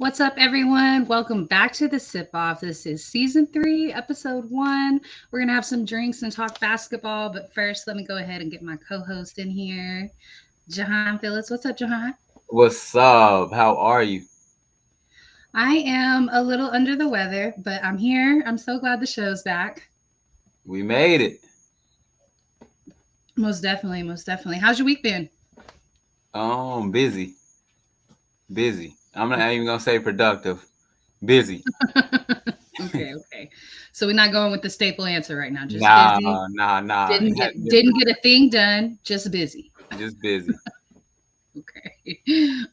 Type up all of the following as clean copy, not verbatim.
What's up, everyone? Welcome back to the Sip Off. This is season 3, episode 1. We're going to have some drinks and talk basketball. But first, let me go ahead and get my co host in here, Jahan Phillips. What's up, Jahan? What's up? How are you? I am a little under the weather, but I'm here. I'm so glad the show's back. We made it. Most definitely, most definitely. How's your week been? Busy. Busy. I'm not even gonna say productive. Busy. Okay. So we're not going with the staple answer right now. Just Nah, busy. nah. Didn't It had get to be didn't get a thing done. Just busy. just busy. Okay.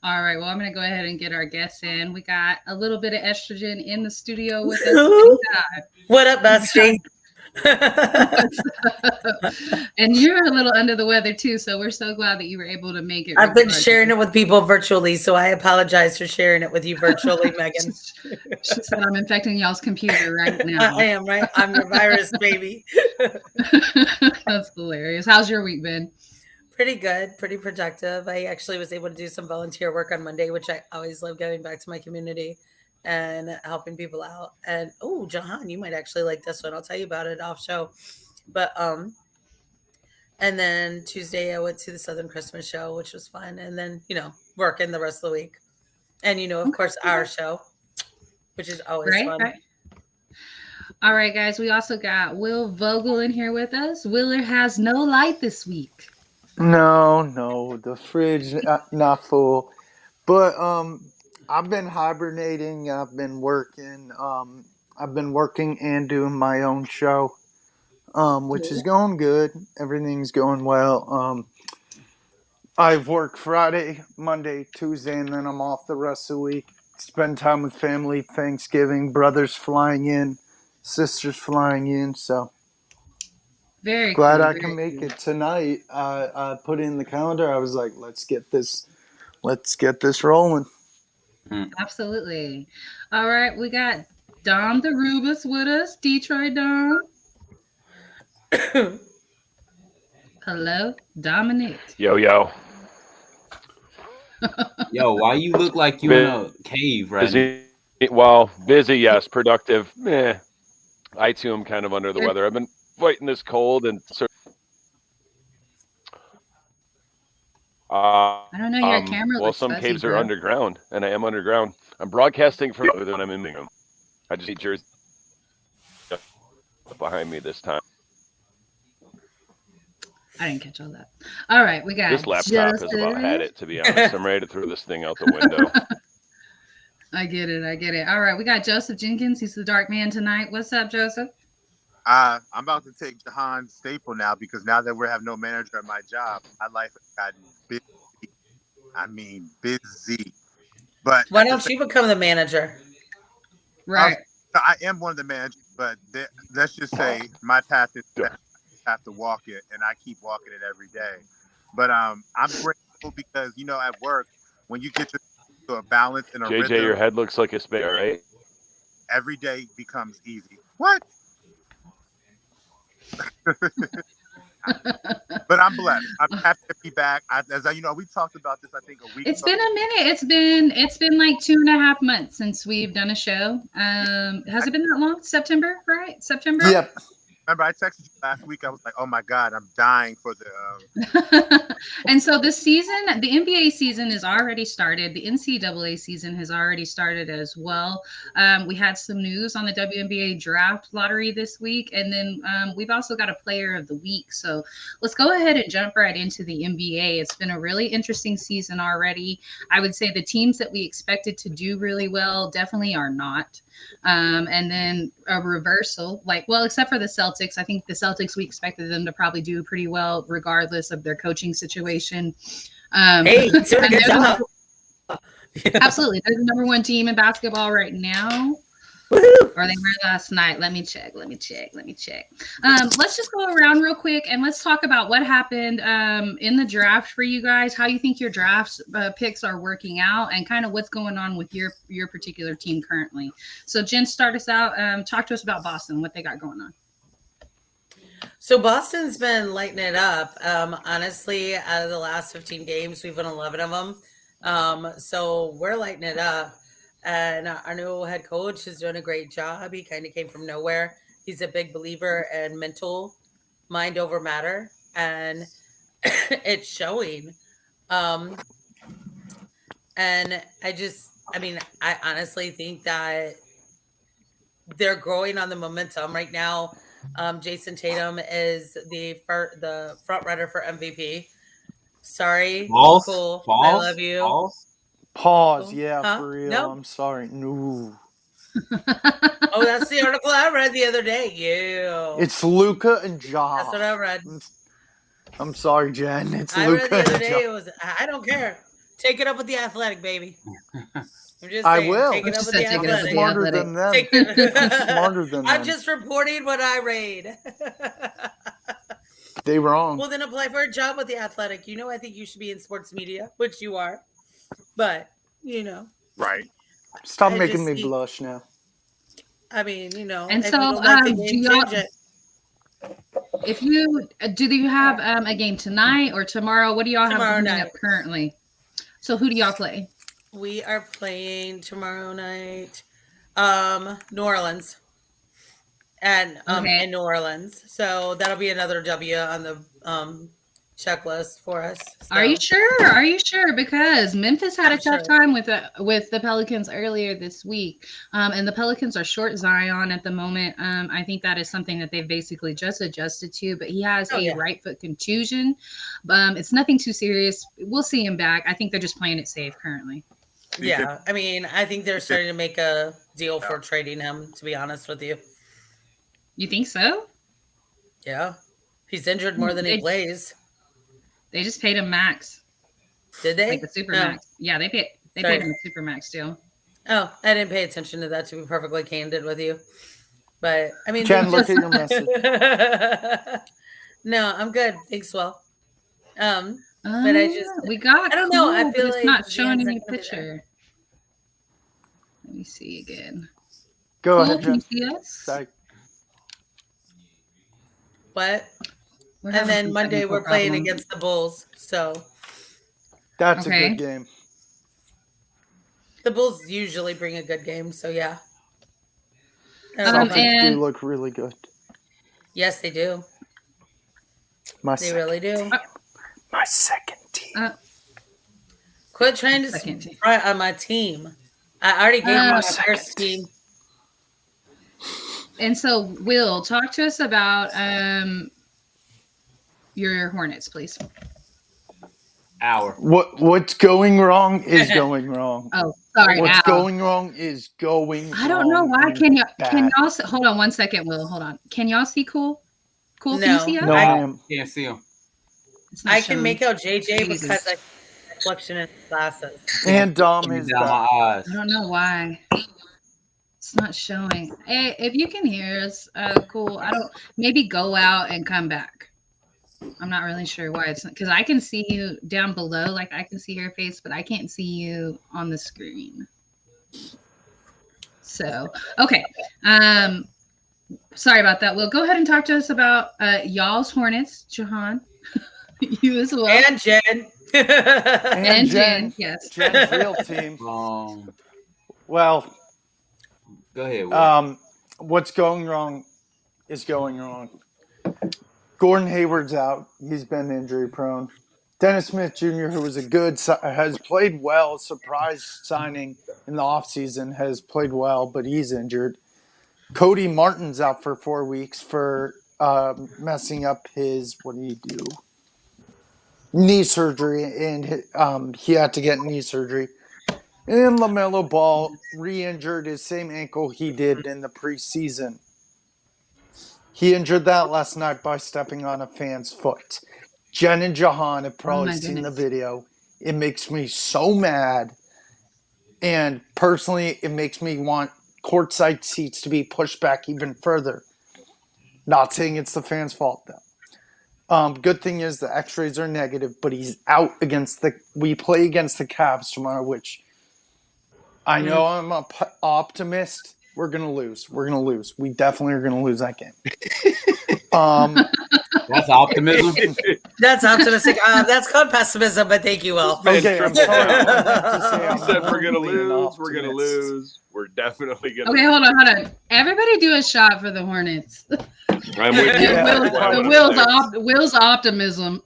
All right. Well, I'm going to go ahead and get our guests in. We got a little bit of estrogen in the studio with us. What up, Bestie? And you're a little under the weather too, so we're so glad that you were able to make it. I've been sharing it with people virtually, so I apologize for sharing it with you virtually, Megan. She said I'm infecting y'all's computer right now. I am, right? I'm your virus, baby. That's hilarious. How's your week been? Pretty good, pretty productive. I actually was able to do some volunteer work on Monday, which I always love giving back to my community and helping people out. And oh, Jahan, you might actually like this one. I'll tell you about it off show. But and then Tuesday I went to the Southern Christmas show, which was fun. And then, working the rest of the week. And of course, our show, which is always fun. Right. All right, guys. We also got Will Vogel in here with us. Willer has no light this week. No, the fridge not full. But I've been hibernating. I've been working and doing my own show, which is going good. Everything's going well. I've worked Friday, Monday, Tuesday, and then I'm off the rest of the week. Spend time with family, Thanksgiving, brothers flying in, sisters flying in, so very glad cool, I can make it tonight. I put it in the calendar. I was like, let's get this rolling. Absolutely. All right, we got Dom the Rubus with us. Detroit Dom. Hello, Dominic. Yo. Yo, why you look like you in a cave right now? Well, busy, yes. Productive, I too am kind of under the weather. I've been fighting this cold and I don't know, your camera well, looks some fuzzy, caves bro. are underground, and I am underground. I'm broadcasting from other than I'm in them. I just need Jersey behind me this time. I didn't catch all that. All right, we got this laptop has about had it, to be honest. I'm ready to throw this thing out the window. I get it. All right, we got Joseph Jenkins. He's the dark man tonight. What's up, Joseph? I'm about to take Jahan's staple now because now that we have no manager at my job, my life has gotten busy. I mean, busy. But why don't you become the manager? Right. I am one of the managers, but let's just say my path is that I have to walk it, and I keep walking it every day. But I'm grateful because at work when you get to a balance and a JJ, rhythm, your head looks like a spare, right? Every day becomes easy. What? But I'm blessed. I'm happy to be back. We talked about this, I think, a week It's ago. been a minute. It's been like 2.5 months since we've done a show. Has it been that long? September, right? September? Yep. Remember, I texted you last week. I was like, oh, my God, I'm dying for the... And so the season, the NBA season is already started. The NCAA season has already started as well. We had some news on the WNBA draft lottery this week. And then we've also got a player of the week. So let's go ahead and jump right into the NBA. It's been a really interesting season already. I would say the teams that we expected to do really well definitely are not. And then a reversal, except for the Celtics. I think the Celtics, we expected them to probably do pretty well regardless of their coaching situation. Hey, doing a good job. Absolutely. They're the number 1 team in basketball right now. Woo-hoo. Or they were last night. Let me check. Let's just go around real quick and let's talk about what happened in the draft for you guys, how you think your draft picks are working out, and kind of what's going on with your particular team currently. So Jen, start us out. Talk to us about Boston, what they got going on. So Boston's been lighting it up. Honestly, out of the last 15 games, we've won 11 of them. So we're lighting it up. And our new head coach is doing a great job. He kind of came from nowhere. He's a big believer in mental, mind over matter, and it's showing. Um, and I honestly think that they're growing on the momentum right now. Jason Tatum is the front runner for MVP. Sorry, False. cool. I False. love you. False. Pause. Cool. Yeah, Huh? for real. No. I'm sorry. No. Oh, that's the article I read the other day. Yeah. It's Luca and Ja. That's what I read. I'm sorry, Jen. It's I Luca read the other and day. Ja. It was. I don't care. Take it up with the Athletic, baby. I'm just I saying. will. Take it up with Just the said take it up with I'm the Athletic. smarter Athletic. than them. Take it- I'm smarter than I'm them. just reporting what I read. They wrong. Well, then apply for a job with the Athletic. I think you should be in sports media, which you are. But Right. Stop I making just me see- blush now. And if so, you don't like the do game, y'all- change it. If you do you have a game tonight or tomorrow? What do y'all have Tomorrow coming night. up currently? So who do y'all play? We are playing tomorrow night, New Orleans, and Okay. in New Orleans. So that'll be another W on the checklist for us. Are you sure? Are you sure? Because Memphis had I'm a tough sure. time with the Pelicans earlier this week, and the Pelicans are short Zion at the moment. I think that is something that they've basically just adjusted to. But he has a right foot contusion. It's nothing too serious. We'll see him back. I think they're just playing it safe currently. Yeah, I think they're starting to make a deal for trading him. To be honest with you, You think so? yeah, he's injured more than he plays. They just paid him max. Did they? Like the super max. Yeah, they paid him the super max deal. Oh, I didn't pay attention to that, to be perfectly candid with you. But Jen, look at your message. No, I'm good. Thanks, well. But we got. I don't know. I feel it's like not showing Zan's any not gonna be there. picture. Let me see again. Go Cool, ahead, can you Jen. see us? Sorry. What? We're And having then some Monday technical we're playing problems. against the Bulls. So That's a Okay. good game. the Bulls usually bring a good game. So yeah. Celtics and- do look really good. Yes, they do. My They second really do. team. My second team. Quit trying to Second team. front on my team. I already gave you my second first team. And so, Will, talk to us about your Hornets, please. What's going wrong is going wrong. Oh, sorry. What's Al. going wrong is going wrong. I don't know why. and Can bad. y'all hold on one second, Will? Hold on. Can y'all see Cool? Cool, can you No. see us? No, ma'am. Can't see him. It's not I can showing. make out JJ Jesus. because I reflection in glasses. And Dom Down is my back. eyes. I don't know why. It's not showing. Hey, if you can hear us, cool. Maybe go out and come back. I'm not really sure why it's because I can see you down below, like I can see your face, but I can't see you on the screen. So okay. Sorry about that. Will, go ahead and talk to us about y'all's Hornets, Jahan. You as well. And Jen. And Jen. yes. Jen's real team. Well, Go ahead. Will. what's going wrong is going wrong. Gordon Hayward's out. He's been injury prone. Dennis Smith Jr., who was has played well, surprise signing in the offseason, has played well, but he's injured. Cody Martin's out for 4 weeks for messing up his, what did he do? Knee surgery, and he had to get knee surgery. And LaMelo Ball re-injured his same ankle he did in the preseason. He injured that last night by stepping on a fan's foot. Jen and Jahan have probably seen the video. It makes me so mad. And personally, it makes me want courtside seats to be pushed back even further. Not saying it's the fans' fault, though. Good thing is the x-rays are negative, but he's out we play against the Cavs tomorrow, which I know I'm an optimist. We're going to lose. We definitely are going to lose that game. That's optimism. That's optimistic. That's called pessimism, but thank you, Will. Okay, I'm Trimmed it sorry. down. I meant to say He I'm said we're gonna only an lose. We're gonna optimist. lose. We're definitely gonna. Okay, hold on. Everybody do a shot for the Hornets. I'm with you. Yeah, That's why I went over there. Will's optimism.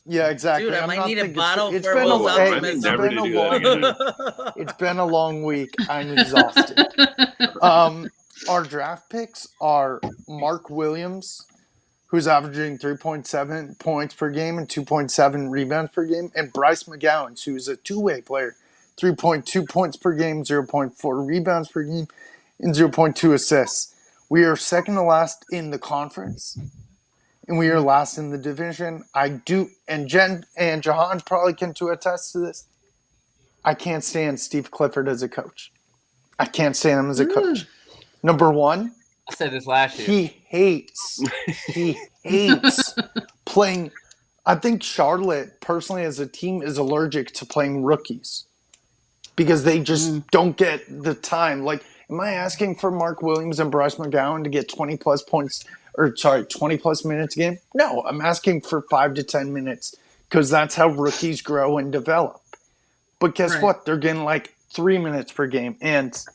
Yeah, exactly. Dude, I I'm might not need a thinking- bottle it's for been Will's a, hey, optimism. it's Never been to a do that long again. it's been a long week. I'm exhausted. Our draft picks are Mark Williams, who's averaging 3.7 points per game and 2.7 rebounds per game, and Bryce McGowan, who's a two-way player, 3.2 points per game, 0.4 rebounds per game, and 0.2 assists. We are second to last in the conference, and we are last in the division. And Jen and Jahan probably can to attest to this. I can't stand Steve Clifford as a coach. I can't stand him as a coach. Number one, I said this last year. he hates playing. I think Charlotte, personally, as a team, is allergic to playing rookies because they just don't get the time. Like, am I asking for Mark Williams and Bryce McGowan to get 20 plus minutes a game? No, I'm asking for 5 to 10 minutes because that's how rookies grow and develop. But guess what? They're getting like 3 minutes per game. And That's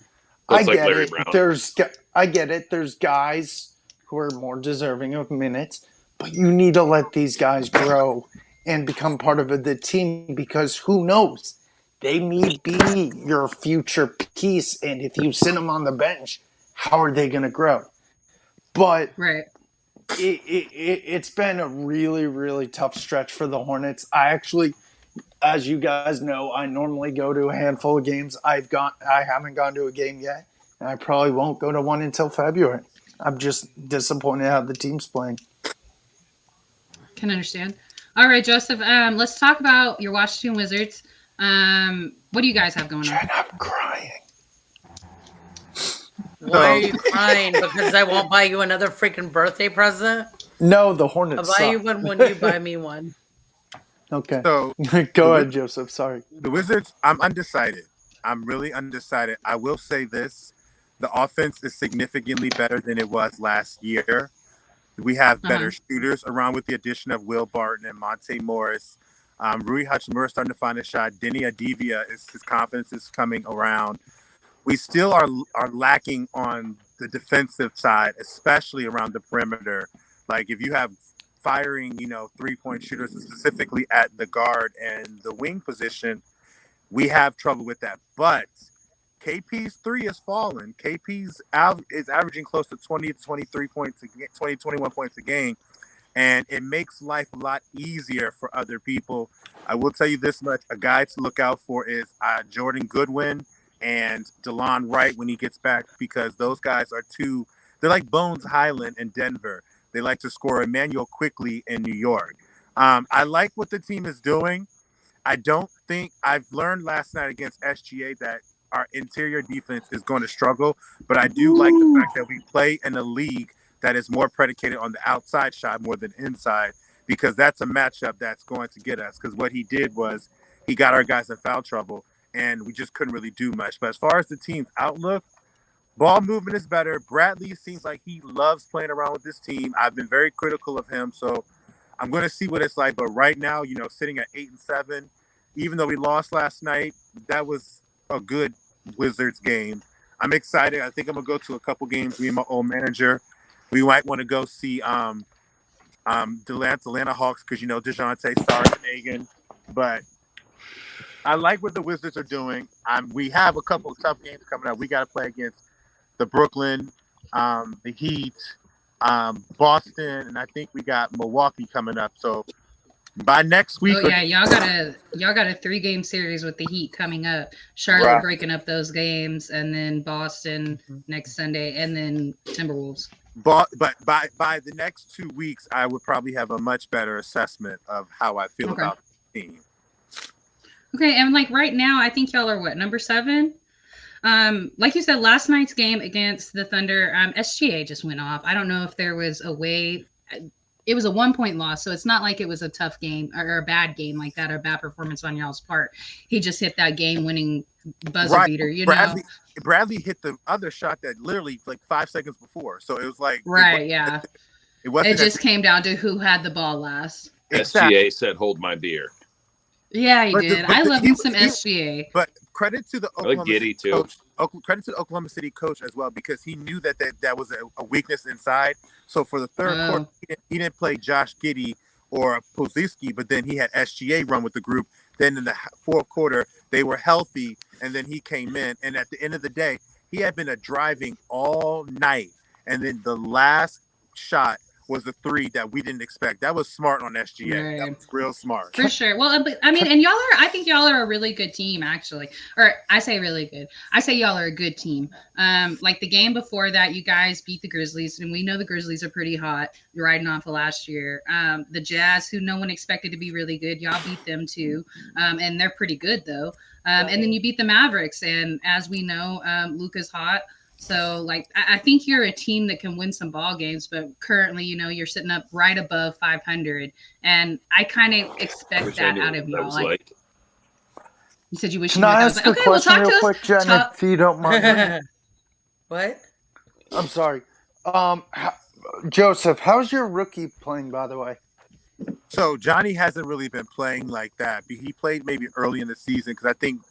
I like get Larry it. Brown. I get it. There's guys who are more deserving of minutes, but you need to let these guys grow and become part of the team because who knows? They may be your future piece, and if you sit them on the bench, how are they going to grow? But it's been a really, really tough stretch for the Hornets. I actually, as you guys know, I normally go to a handful of games. I haven't gone to a game yet, and I probably won't go to one until February. I'm just disappointed how the team's playing. Can understand. All right, Joseph. Let's talk about your Washington Wizards. What do you guys have going on? Jen, I'm crying. Why are you crying? Because I won't buy you another freaking birthday present? No, the Hornets I'll buy you suck. one when you buy me one. Okay. So Go ahead, Joseph. Sorry. the Wizards, I'm undecided. I'm really undecided. I will say this. The offense is significantly better than it was last year. We have better shooters around with the addition of Will Barton and Monte Morris. Rui Hachimura starting to find a shot. Denny Adivia, his confidence is coming around. We still are lacking on the defensive side, especially around the perimeter. Like if you have firing, 3-point shooters specifically at the guard and the wing position, we have trouble with that. But KP's 3 has fallen. KP's is averaging close to 20 to 23 points a game, 20, 21 points a game. And it makes life a lot easier for other people. I will tell you this much. A guy to look out for is Jordan Goodwin and DeLon Wright when he gets back, because those guys are they're like Bones Highland in Denver. They like to score Emmanuel quickly in New York. I like what the team is doing. I don't think I've learned last night against SGA that our interior defense is going to struggle, but I do like the fact that we play in a league that is more predicated on the outside shot more than inside, because that's a matchup that's going to get us. Because what he did was he got our guys in foul trouble, and we just couldn't really do much. But as far as the team's outlook, ball movement is better. Bradley seems like he loves playing around with this team. I've been very critical of him, so I'm going to see what it's like. But right now, sitting at 8-7, even though we lost last night, that was a good Wizards game. I'm excited. I think I'm going to go to a couple games. Me and my old manager, we might want to go see the Atlanta Hawks because, DeJounte Starr-Hagan. But I like what the Wizards are doing. We have a couple of tough games coming up. We got to play against the Brooklyn, the Heat, Boston, and I think we got Milwaukee coming up. So by next week, y'all got a 3-game series with the Heat coming up. Charlotte breaking up those games, and then Boston next Sunday, and then Timberwolves. But by the next 2 weeks, I would probably have a much better assessment of how I feel about the team. Okay, and right now, I think y'all are what, number 7? Like you said, last night's game against the Thunder, SGA just went off. I don't know if there was a way. It was a 1-point loss, so it's not like it was a tough game or a bad game like that or a bad performance on y'all's part. He just hit that game-winning buzzer beater, Bradley hit the other shot that literally 5 seconds before. So it was like It wasn't. It just came down to who had the ball last. SGA said, "Hold my beer." Yeah, he But did. I love me some SGA. But credit to the Oklahoma Giddy, City too. coach. Credit to the Oklahoma City coach as well, because he knew that was a weakness inside. So for the third quarter, he didn't play Josh Giddey or Poziski, but then he had SGA run with the group. Then in the fourth quarter, they were healthy, and then he came in. And at the end of the day, he had been driving all night, and then the last shot was the three that we didn't expect. That was smart on SGA. Right. That was real smart. For sure. Well, but, I mean, and I think y'all are a really good team, actually. Or I say really good. I say y'all are a good team. Like the game before that, you guys beat the Grizzlies, and we know the Grizzlies are pretty hot. You're riding off of last year. The Jazz, who no one expected to be really good, y'all beat them too. And they're pretty good, though. And then you beat the Mavericks, and as we know, Luka's hot. So, like, I think you're a team that can win some ball games, but currently, you're sitting up right above 500, and I kind of expect that out of y'all. Like, you said you wish you knew. Can I ask a question real quick, Jen, if you don't mind? What? I'm sorry. Joseph, how's your rookie playing, by the way? So Johnny hasn't really been playing like that. He played maybe early in the season, because I think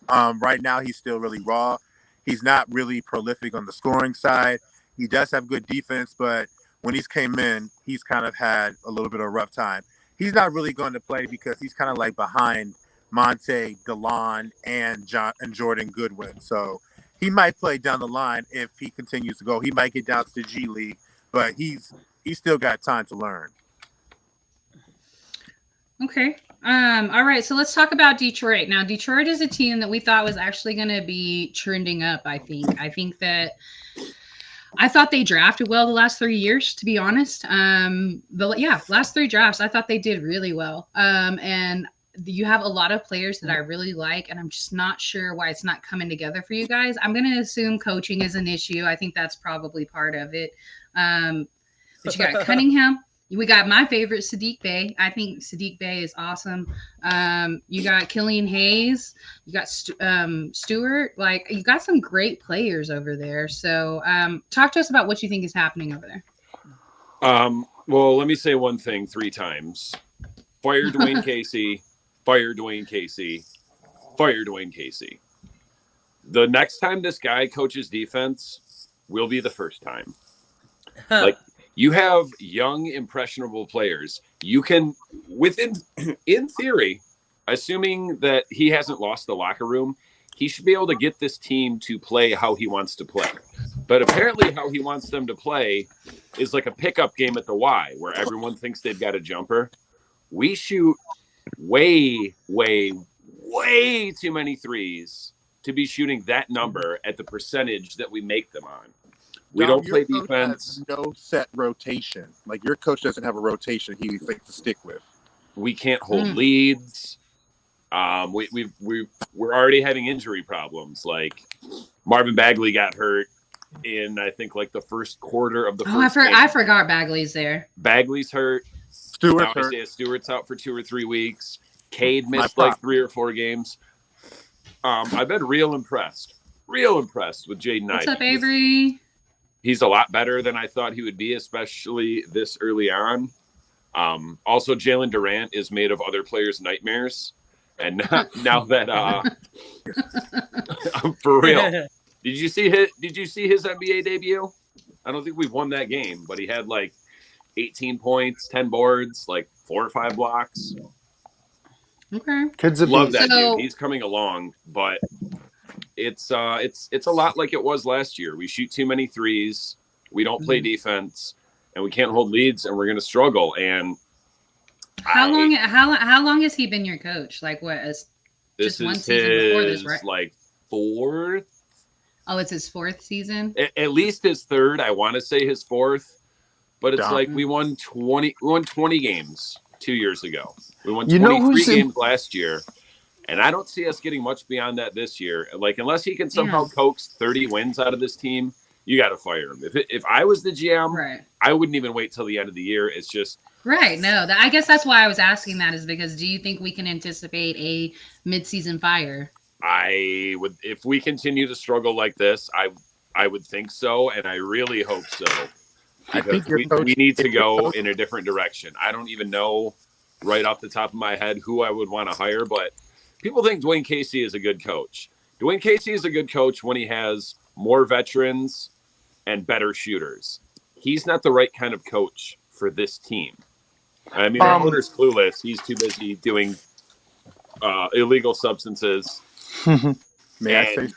right now he's still really raw. He's not really prolific on the scoring side. He does have good defense, but when he's came in, he's kind of had a little bit of a rough time. He's not really going to play because he's kind of like behind Monte, DeLon, and Jordan Goodwin. So he might play down the line if he continues to go. He might get down to the G League, but he's still got time to learn. Okay. All right. So let's talk about Detroit. Now, Detroit is a team that we thought was actually going to be trending up, I think. I thought they drafted well the last 3 years, to be honest. Last 3 drafts, I thought they did really well. And you have a lot of players that I really like, and I'm just not sure why it's not coming together for you guys. I'm going to assume coaching is an issue. I think that's probably part of it. But you got Cunningham. We got my favorite, Saddiq Bey. I think Saddiq Bey is awesome. You got Killian Hayes. You got Stewart. Like, you got some great players over there. So talk to us about what you think is happening over there. Well, let me say one thing 3 times. Fire Dwayne Casey. Fire Dwayne Casey. Fire Dwayne Casey. The next time this guy coaches defense will be the first time. Like, you have young, impressionable players. You can, in theory, assuming that he hasn't lost the locker room, he should be able to get this team to play how he wants to play. But apparently how he wants them to play is like a pickup game at the Y, where everyone thinks they've got a jumper. We shoot way, way, way too many threes to be shooting that number at the percentage that we make them on. We don't play defense. No set rotation. Like, your coach doesn't have a rotation he thinks to stick with. We can't hold leads. We're already having injury problems. Like, Marvin Bagley got hurt in, I think, like the first quarter of the first game. I forgot Bagley's there. Bagley's hurt. Stewart's hurt. Stewart's out for 2 or 3 weeks. Cade missed like 3 or 4 games. I've been real impressed with Jaden Ivey. What's up, Avery? He's a lot better than I thought he would be, especially this early on. Also, Jalen Durant is made of other players' nightmares. And now that for real, did you see his NBA debut? I don't think we've won that game, but he had like 18 points, 10 boards, like 4 or 5 blocks. Okay, kids love that dude. He's coming along, but it's a lot like it was last year. We shoot too many threes. We don't play defense, and we can't hold leads, and we're going to struggle. And how long has he been your coach? Like, what? This just one is season before this, right? Like 4th. Oh, it's his 4th season. At least his 3rd. I want to say his 4th, but it's like we won 20 games 2 years ago. We won 23 games last year. And I don't see us getting much beyond that this year. Like, unless he can somehow coax 30 wins out of this team, you got to fire him. If I was the GM, right, I wouldn't even wait till the end of the year. It's just right. No, I guess that's why I was asking that, is because do you think we can anticipate a mid-season fire? I would, if we continue to struggle like this, I would think so, and I really hope so. I think we need to go in a different direction. I don't even know right off the top of my head who I would want to hire, but people think Dwayne Casey is a good coach. Dwayne Casey is a good coach when he has more veterans and better shooters. He's not the right kind of coach for this team. I mean, our owner's clueless. He's too busy doing illegal substances and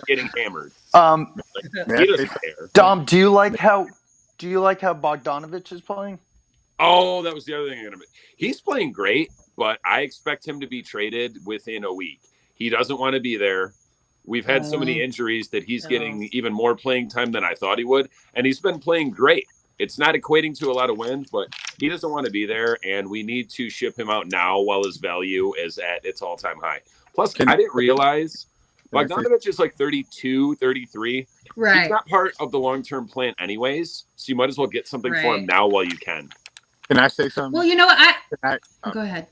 getting hammered. He doesn't care. Dom, do you like how Bogdanovich is playing? Oh, that was the other thing. He's playing great, but I expect him to be traded within a week. He doesn't want to be there. We've had so many injuries that he's getting even more playing time than I thought he would, and he's been playing great. It's not equating to a lot of wins, but he doesn't want to be there, and we need to ship him out now while his value is at its all-time high. Plus, I didn't realize Bogdanovich is like 32, 33. Right. He's not part of the long-term plan anyways, so you might as well get something for him now while you can. Can I say something? Well, you know what? Go ahead.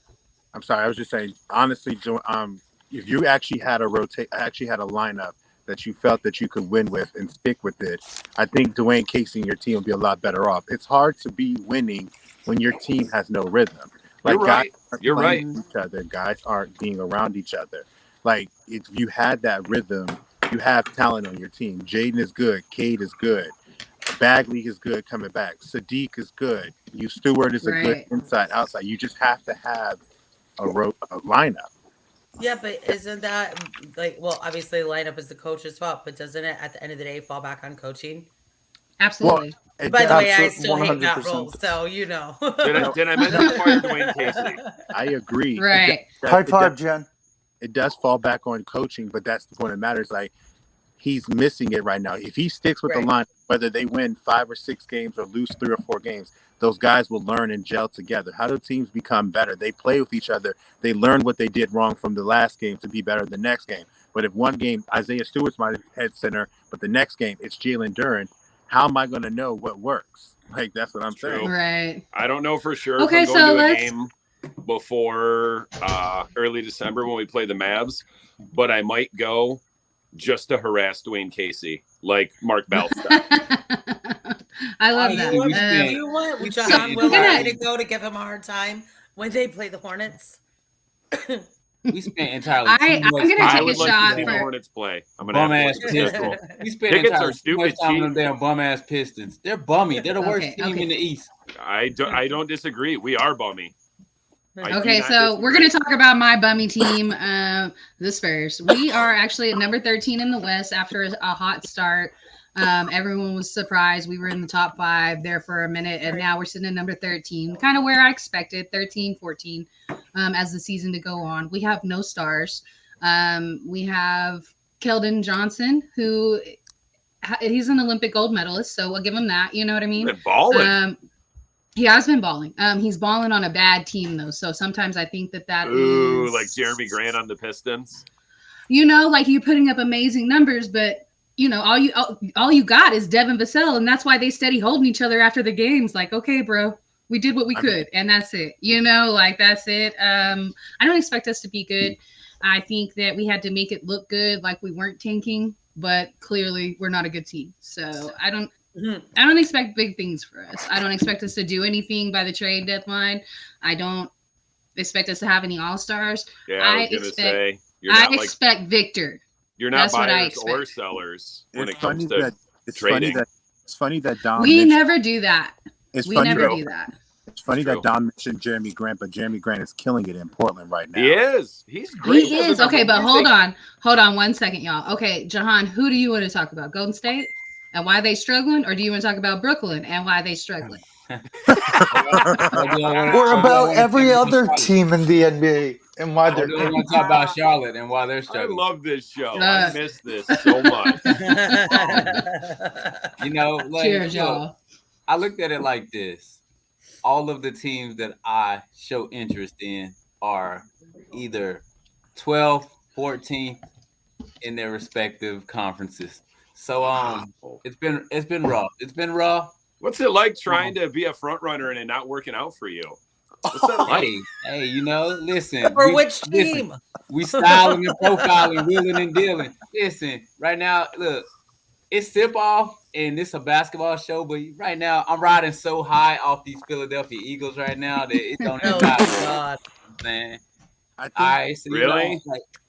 I'm sorry. I was just saying, honestly, if you actually had a lineup that you felt that you could win with and stick with it, I think Dwayne Casey and your team would be a lot better off. It's hard to be winning when your team has no rhythm. Like, You're right. Each other, guys aren't being around each other. Like, if you had that rhythm, you have talent on your team. Jaden is good. Cade is good. Bagley is good coming back. Sadiq is good. Stewart is a good inside, outside. You just have to have a lineup. Yeah, but isn't that obviously lineup is the coach's fault, but doesn't it at the end of the day fall back on coaching? Absolutely. Well, by the way, I still hate Matt Rule, so you know. Did I mention Dwayne Casey? I agree. Right. High five, Jen. It does fall back on coaching, but that's the point that matters. Like, he's missing it right now. If he sticks with the line, whether they win 5 or 6 games or lose 3 or 4 games, those guys will learn and gel together. How do teams become better? They play with each other. They learn what they did wrong from the last game to be better the next game. But if one game, Isaiah Stewart's my head center, but the next game, it's Jalen Duren, how am I going to know what works? Like, that's what I'm saying. Right. I don't know for sure if I'm going to a game before early December when we play the Mavs, but I might go just to harass Dwayne Casey, like Mark Bell style. I love that. You want John willing to go to give him a hard time when they play the Hornets? We spent entirely. I'm gonna take a shot for the Hornets play. I'm bum ass Pistons. We spent entirely stupid time on them damn bum ass Pistons. They're bummy. They're the worst team in the East. I don't disagree. We are bummy. Okay, so we're going to talk about my bummy team, the Spurs. We are actually at number 13 in the West after a hot start. Everyone was surprised. We were in the top 5 there for a minute, and now we're sitting at number 13, kind of where I expected, 13, 14, as the season to go on. We have no stars. We have Keldon Johnson, who he's an Olympic gold medalist, so we'll give him that. You know what I mean? Balling. He has been balling. He's balling on a bad team, though. So sometimes I think that is like Jeremy Grant on the Pistons. You know, like you're putting up amazing numbers, but you know, all you got is Devin Vassell, and that's why they steady holding each other after the games. Like, okay, bro, we did what we could, and that's it. You know, like that's it. I don't expect us to be good. I think that we had to make it look good, like we weren't tanking, but clearly we're not a good team. So I don't expect big things for us. I don't expect us to do anything by the trade deadline. I don't expect us to have any all-stars. Yeah, I expect Victor. You're not buyers or sellers when it comes to trading. It's funny that Dom. We never do that. We never do that. It's funny that Dom mentioned Jeremy Grant, but Jeremy Grant is killing it in Portland right now. He is. He's great. He is. Okay, but hold on 1 second, y'all. Okay, Jahan, who do you want to talk about? Golden State and why they struggling, or do you want to talk about Brooklyn and why they struggling? Or about every other team in the NBA and why they're. I want to talk about Charlotte and why they're struggling. I love this show. I miss this so much. You know, like, cheers, y'all. I looked at it like this. All of the teams that I show interest in are either 12th, 14th in their respective conferences. So it's been rough. It's been rough. What's it like trying to be a front runner and it not working out for you? What's that like? Hey, you know, listen. For which team? We styling and profiling, wheeling and dealing. Listen, right now, look, it's sip off and it's a basketball show, but right now I'm riding so high off these Philadelphia Eagles right now that it don't even Oh matter. God. Man. I think All right, so Really?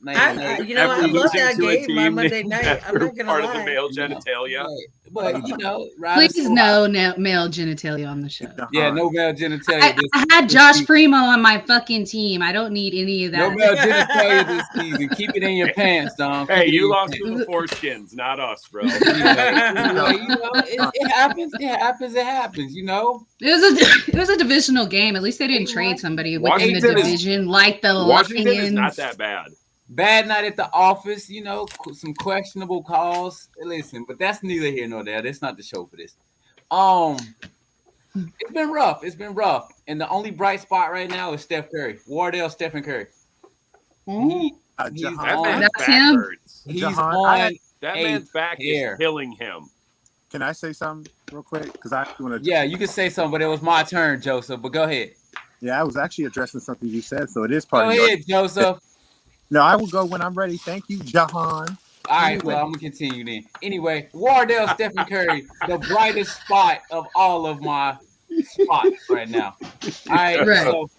I After love losing that to a game on team Monday named night. I'm after not gonna part of the lie. male genitalia. but riding Please so no high. male genitalia on the show. Yeah, no male genitalia. I had Josh Primo on my fucking team. I don't need any of No that. male genitalia this season. Keep it in your pants, Dom. Hey, Keep it in you your lost pants. to the foreskins, not us, bro. Anyway, it happens. It happens. It was a divisional game. At least they didn't trade somebody within the Washington is- division like the Washington is not Lions. that bad. Bad night at the office. Some questionable calls. Listen, but that's neither here nor there. That's not the show for this. It's been rough. And the only bright spot right now is Steph Curry. Wardell Stephen Curry. He's That on. man's That's back him. hurts. He's Jahan, on. That a man's back tear. is killing him. Can I say something real quick? Because I want to. Yeah, you can say something, but it was my turn, Joseph. But go ahead. Yeah, I was actually addressing something you said, so it is part Go of your. ahead, Joseph. No, I will go when I'm ready. Thank you, Jahan. All right, well, I'm gonna continue then. Anyway, Wardell Stephen Curry, the brightest spot of all of my spots right now. All right, Right. so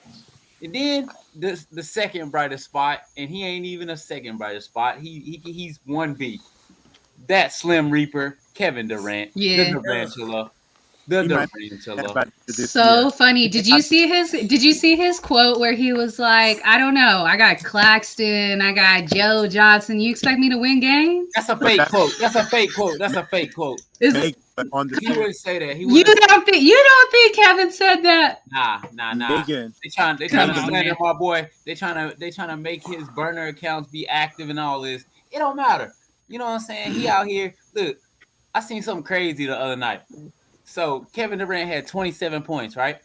and then the second brightest spot, and he ain't even a second brightest spot. He's 1B. That Slim Reaper, Kevin Durant, Yeah. the Durantula, the He might- Durantula. So funny. Did you see his quote where he was like, I don't know, I got Claxton, I got Joe Johnson. You expect me to win games? That's a fake quote. That's a fake quote. Make on the He wouldn't say that. He You wouldn't. don't think Kevin said that? Nah. Megan. They trying to Come on, slander man. my boy. They trying to make his burner accounts be active and all this. It don't matter. You know what I'm saying? He out here. Look, I seen something crazy the other night. So Kevin Durant had 27 points, right?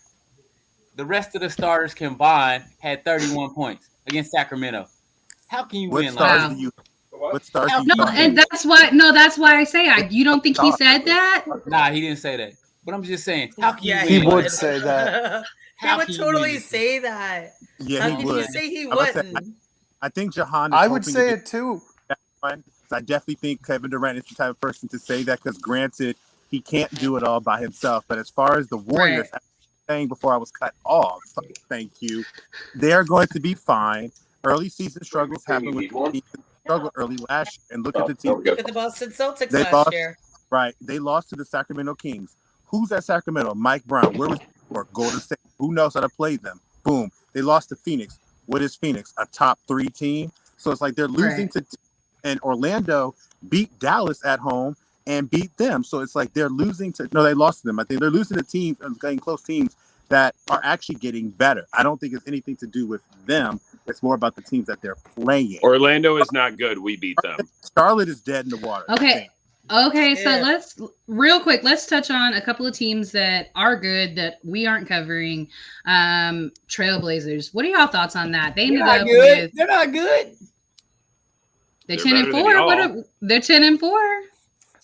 The rest of the starters combined had 31 points against Sacramento. How can you What win stars like Wow. do you? What stars do you? No, and that's why I say you don't think he said that? that? Nah, he didn't say that. But I'm just saying, how can Yeah, you He win? would like say that. He How would can you totally win? say that. Yeah, How he can would. you say he I would say- wouldn't? I think Jahan. Is I would hoping say to it too. get one. I definitely think Kevin Durant is the type of person to say that because, granted, he can't do it all by himself. But as far as the Warriors, Right. as I was saying before I was cut off, thank you. They're going to be fine. Early season struggles happen with teams that struggled early last year, and look at the team. Look at the Boston Celtics They last lost. year. Right, they lost to the Sacramento Kings. Who's at Sacramento? Mike Brown. Where was he for? Golden State. Who knows how to play them? Boom. They lost to Phoenix. What is Phoenix? A top 3 team. So it's like they're losing Right. to, and Orlando beat Dallas at home and beat them. So it's like they're losing to. No, they lost to them. I think they're losing to teams and getting close teams that are actually getting better. I don't think it's anything to do with them. It's more about the teams that they're playing. Orlando is not good. We beat them. Charlotte is dead in the water. Okay. Okay, so Yeah. let's touch on a couple of teams that are good that we aren't covering. Trailblazers. What are y'all thoughts on that? They ended up with They're not good. they're They're 10 and better than 4. y'all. They're 10 and 4.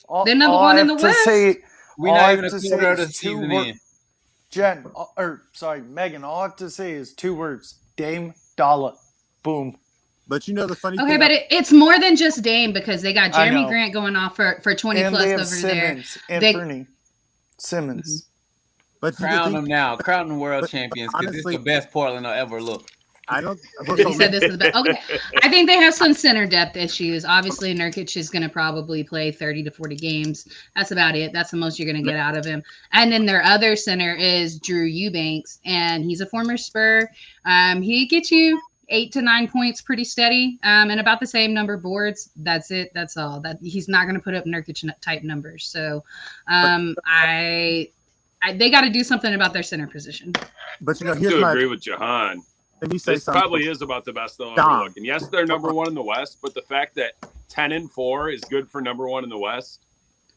All, They're number all one I in have the to West. say, We're all I not have even a to say quarter of the is two season words. in. Jen, sorry, Megan, all I have to say is 2 words. Dame Dollar. Boom. But you know the funny Okay, thing. but it's more than just Dame because they got I Jeremy know. Grant going off for 20 And plus they have over there. Simmons. And They- Fernie. Simmons. But you Crown think, them now. Crown them world but champions because it's honestly- the best Portland will ever look. I don't. He said this is the best. Okay, I think they have some center depth issues. Obviously, Nurkic is going to probably play 30 to 40 games. That's about it. That's the most you're going to get out of him. And then their other center is Drew Eubanks, and he's a former Spur. He gets you 8 to 9 points pretty steady, and about the same number of boards. That's it. That's all. That he's not going to put up Nurkic type numbers. So, they got to do something about their center position. But you know, I here's do my. agree with Jahan. Let me say This something. probably is about the best they'll ever Dom. look. And yes, they're number one in the West, but the fact that 10 and 4 is good for number one in the West.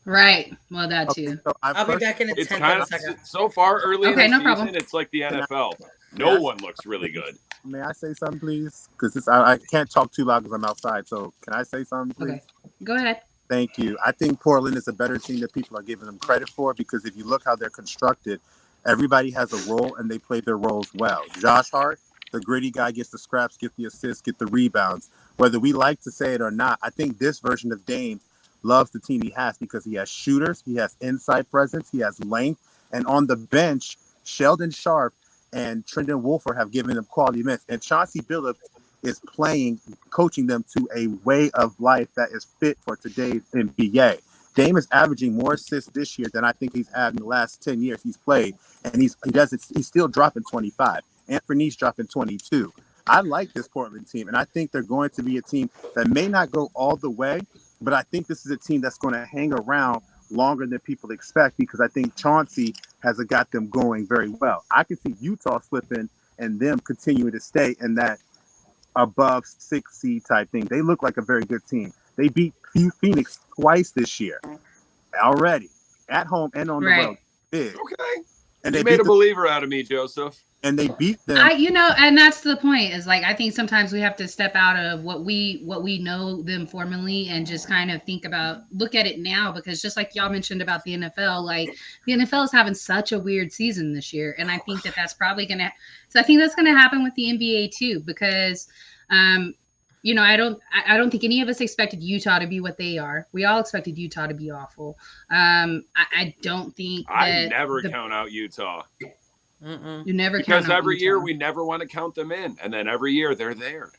Right. Well, that Okay, too. so I'll be back in a It's 10 kind in a of second. so far early Okay, in no the problem. season. It's like the NFL. No Yes. one looks really good. May I say something, please? Because I can't talk too loud because I'm outside. So can I say something, please? Okay. Go ahead. Thank you. I think Portland is a better team than people are giving them credit for because if you look how they're constructed, everybody has a role and they play their roles well. Josh Hart, the gritty guy, gets the scraps, get the assists, get the rebounds. Whether we like to say it or not, I think this version of Dame loves the team he has because he has shooters, he has inside presence, he has length, and on the bench, Sheldon Sharp and Trendon Wolfer have given them quality minutes. And Chauncey Billups is coaching them to a way of life that is fit for today's NBA. Dame is averaging more assists this year than I think he's had in the last 10 years he's played. And he's still dropping 25. Anthony's dropping 22. I like this Portland team, and I think they're going to be a team that may not go all the way, but I think this is a team that's going to hang around longer than people expect because I think Chauncey has got them going very well. I can see Utah slipping and them continuing to stay in that above 6 seed type thing. They look like a very good team. They beat Phoenix twice this year already, at home and on the road. Big. Okay. And you made a believer out of me, Joseph. And they beat them. And that's the point. Is like I think sometimes we have to step out of what we know them formally and just kind of look at it now, because just like y'all mentioned about the NFL, like the NFL is having such a weird season this year, and I think that's probably gonna. So I think that's gonna happen with the NBA too, because I don't think any of us expected Utah to be what they are. We all expected Utah to be awful. I don't think I never count out Utah. You never because every year we never want to count them in, and then every year they're there.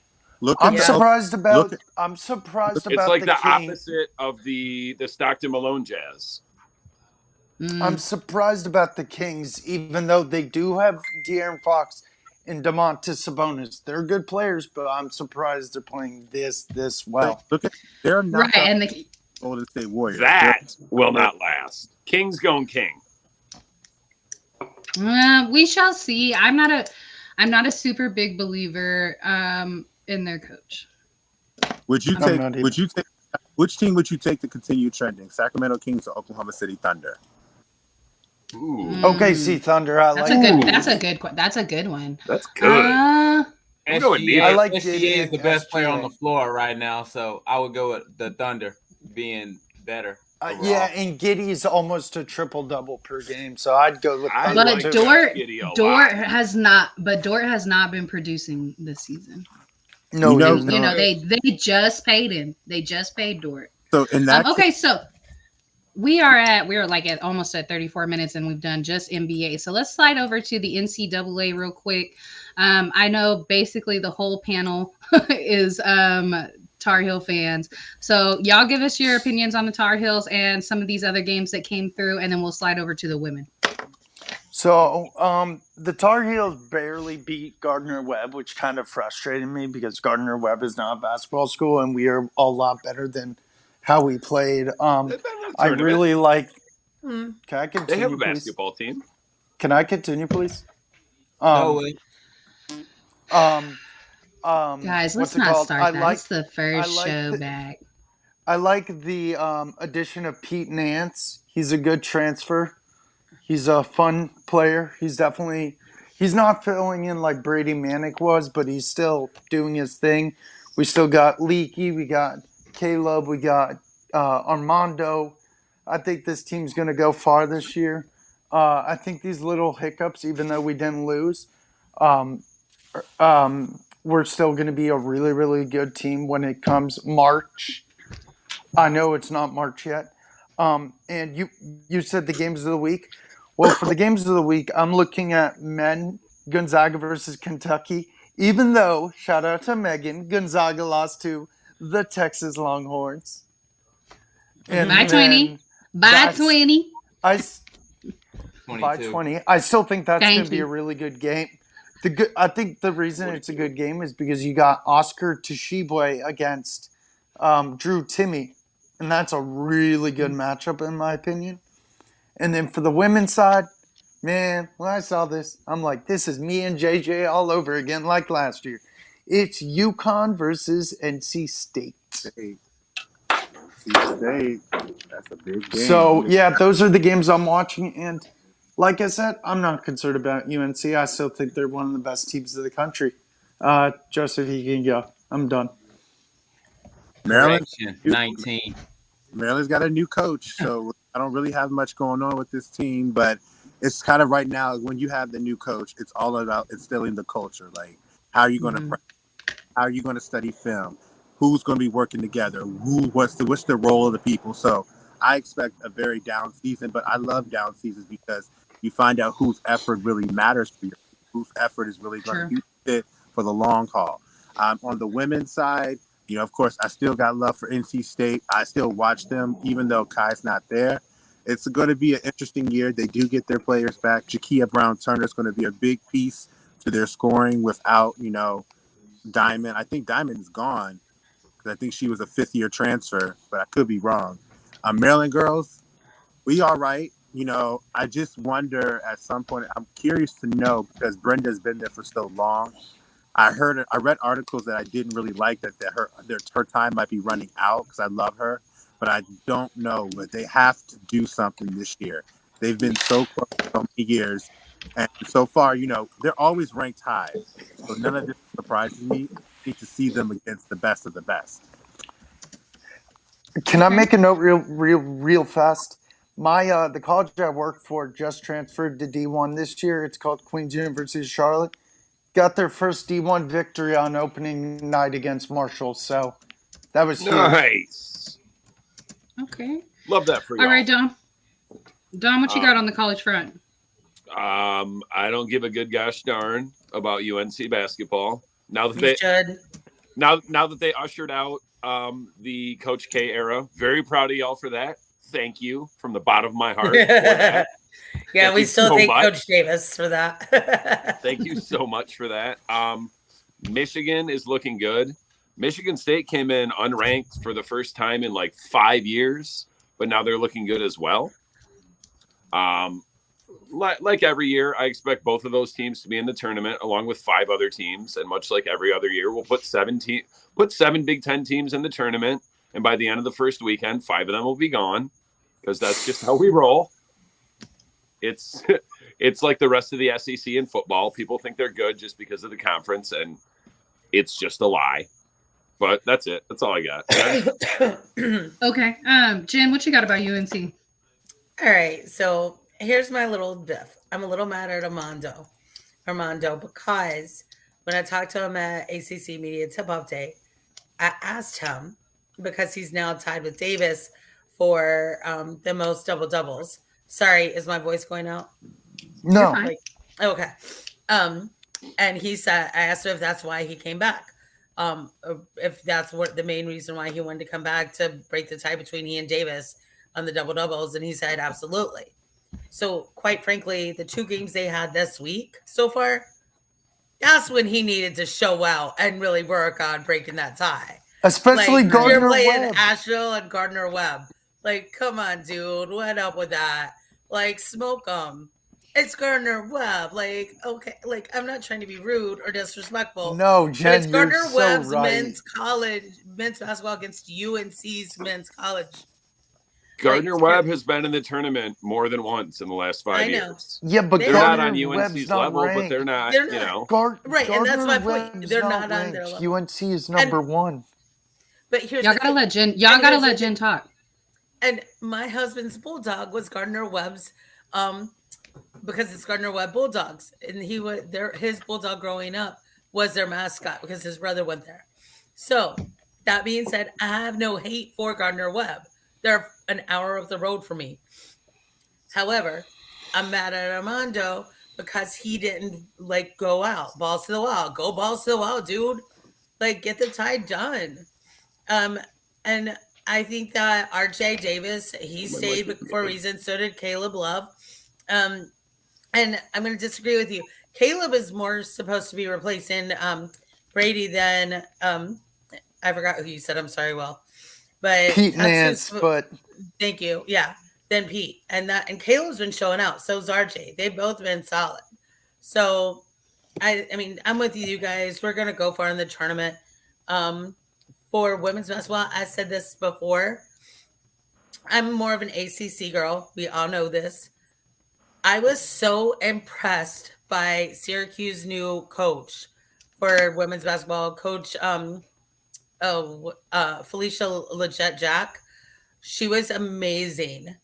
I'm surprised about. It's like the opposite of the Stockton Malone Jazz. I'm surprised about the Kings, even though they do have De'Aaron Fox and Domantas Sabonis. They're good players, but I'm surprised they're playing this well. They're not right, and the Golden State Warriors. That will not last. Kings going king. We shall see. I'm not a super big believer in their coach. Which team would you take to continue trending? Sacramento Kings or Oklahoma City Thunder? Ooh. OKC Thunder. That's a good one. That's good. I like SGA is the best player on the floor right now, so I would go with the Thunder being better. And Giddey's almost a triple-double per game, so I'd go with Thunder. But Dort has not been producing this season. No, they just paid him. They just paid Dort. So in that so we're like at almost at 34 minutes, and we've done just NBA. So let's slide over to the NCAA real quick. I know basically the whole panel is Tar Heel fans. So y'all give us your opinions on the Tar Heels and some of these other games that came through, and then we'll slide over to the women. So the Tar Heels barely beat Gardner-Webb, which kind of frustrated me because Gardner-Webb is not a basketball school, and we are a lot better than how we played. I really like. Can I continue? They have a please? basketball team. Can I continue, please? No way. Guys, let's not start that. It's the first show back. I like the addition of Pete Nance. He's a good transfer. He's a fun player. He's not filling in like Brady Manick was, but he's still doing his thing. We still got Leaky. We got Caleb. We got Armando. I think this team's going to go far this year. I think these little hiccups, even though we didn't lose, we're still going to be a really, really good team when it comes March. I know it's not March yet. And you said the games of the week. Well, for the games of the week, I'm looking at men, Gonzaga versus Kentucky. Even though, shout out to Megan, Gonzaga lost to the Texas Longhorns. And by 20. By 20. By 20. I still think that's going to be a really good game. I think the reason it's a good game is because you got Oscar Tshiebwe against Drew Timme, and that's a really good matchup in my opinion. And then for the women's side, man, when I saw this, I'm like, this is me and JJ all over again like last year. It's UConn versus NC State. NC State. That's a big game. So, yeah, those are the games I'm watching, and like I said, I'm not concerned about UNC. I still think they're one of the best teams in the country. Joseph, you can go. I'm done. Maryland, 19. Maryland's got a new coach, so I don't really have much going on with this team, but it's kind of right now when you have the new coach, it's all about instilling the culture. Like, how are you going to practice? How are you going to study film? who's going to be working together, what's the role of the people. So I expect a very down season, but I love down seasons because you find out whose effort really matters for you, whose effort is really going to True. be fit for the long haul. On the women's side, of course, I still got love for NC State. I still watch them, even though Kai's not there. It's going to be an interesting year. They do get their players back. Jakia Brown-Turner is going to be a big piece to their scoring without, Diamond. I think Diamond is gone because I think she was a fifth-year transfer, but I could be wrong. Maryland girls, we all right. I just wonder at some point, I'm curious to know because Brenda's been there for so long. I read articles that I didn't really like that her time might be running out because I love her, but I don't know. But they have to do something this year. They've been so close for so many years, and so far, they're always ranked high. So none of this surprises me. I need to see them against the best of the best. Can I make a note real fast? The college I work for just transferred to D1 this year. It's called Queen's University of Charlotte. Got their first D1 victory on opening night against Marshall, so that was huge. Nice. Okay. Love that for you. All right, Dom. Dom, what you got on the college front? I don't give a good gosh darn about UNC basketball. Now that they ushered out the Coach K era, very proud of y'all for that. Thank you from the bottom of my heart. For that. Yeah, we still thank Coach Davis for that. Thank you so much for that. Michigan is looking good. Michigan State came in unranked for the first time in like 5 years, but now they're looking good as well. Like every year, I expect both of those teams to be in the tournament along with 5 other teams. And much like every other year, we'll put 7 Big Ten teams in the tournament. And by the end of the first weekend, 5 of them will be gone because that's just how we roll. It's like the rest of the SEC in football. People think they're good just because of the conference, and it's just a lie. But that's it. That's all I got. Okay. Jen, what you got about UNC? All right. So here's my little diff. I'm a little mad at Armando, because when I talked to him at ACC Media Tip-Off Day, I asked him, because he's now tied with Davis for the most double-doubles. Sorry, is my voice going out? No. Okay. And he said, I asked him if that's why he came back. If that's what the main reason why he wanted to come back, to break the tie between he and Davis on the double-doubles. And he said, absolutely. So quite frankly, the 2 games they had this week so far, that's when he needed to show out and really work on breaking that tie. Especially Gardner Webb. You're playing Webb. Asheville and Gardner Webb. Come on, dude. What up with that? Smoke them. It's Gardner Webb. Okay. I'm not trying to be rude or disrespectful. No, Jen, it's Gardner you're Webb's so right. men's basketball against UNC's men's college. Gardner Webb has been in the tournament more than once in the last 5 years. Yeah, but they're Gardner not on UNC's level, ranked. but they're not. Right, and that's my point. Webb's They're not on ranked. their level. UNC is number 1. But here's y'all gotta let Jen talk. And my husband's bulldog was Gardner Webb's, because it's Gardner Webb Bulldogs, and his bulldog growing up was their mascot because his brother went there. So that being said, I have no hate for Gardner Webb. They're an hour up the road for me. However, I'm mad at Armando because he didn't go out. Balls to the wall. Go balls to the wall, dude. Get the tie done. And I think that RJ Davis, he stayed for a reason. So did Caleb Love. And I'm going to disagree with you. Caleb is more supposed to be replacing Brady than I forgot who you said. I'm sorry, Will. But Pete Nance, but thank you. Yeah, then Pete. And Caleb's been showing out. So's RJ. They've both been solid. So I mean, I'm with you guys. We're gonna go far in the tournament. For women's basketball, I said this before. I'm more of an ACC girl. We all know this. I was so impressed by Syracuse's new coach for women's basketball, Coach Felicia Leggett-Jack. She was amazing.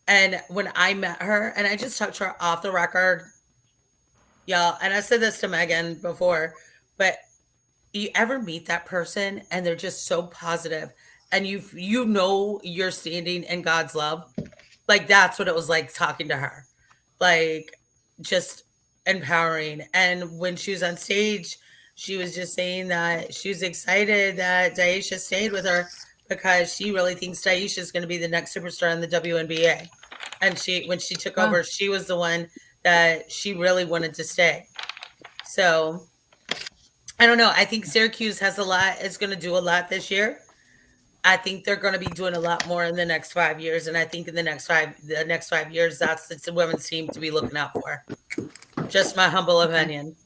And when I met her, and I just talked to her off the record, y'all, and I said this to Megan before, but you ever meet that person and they're just so positive and you know you're standing in God's love? Like that's what it was like talking to her. Like just empowering. And when she was on stage, she was just saying that she was excited that Daisha stayed with her because she really thinks Daisha is going to be the next superstar in the WNBA. And when she took Wow. over, she was the one that she really wanted to stay. So I don't know. I think Syracuse has a lot, is going to do a lot this year. I think they're going to be doing a lot more in the next 5 years, and I think in the next 5 years, that's the women's team to be looking out for. Just my humble opinion.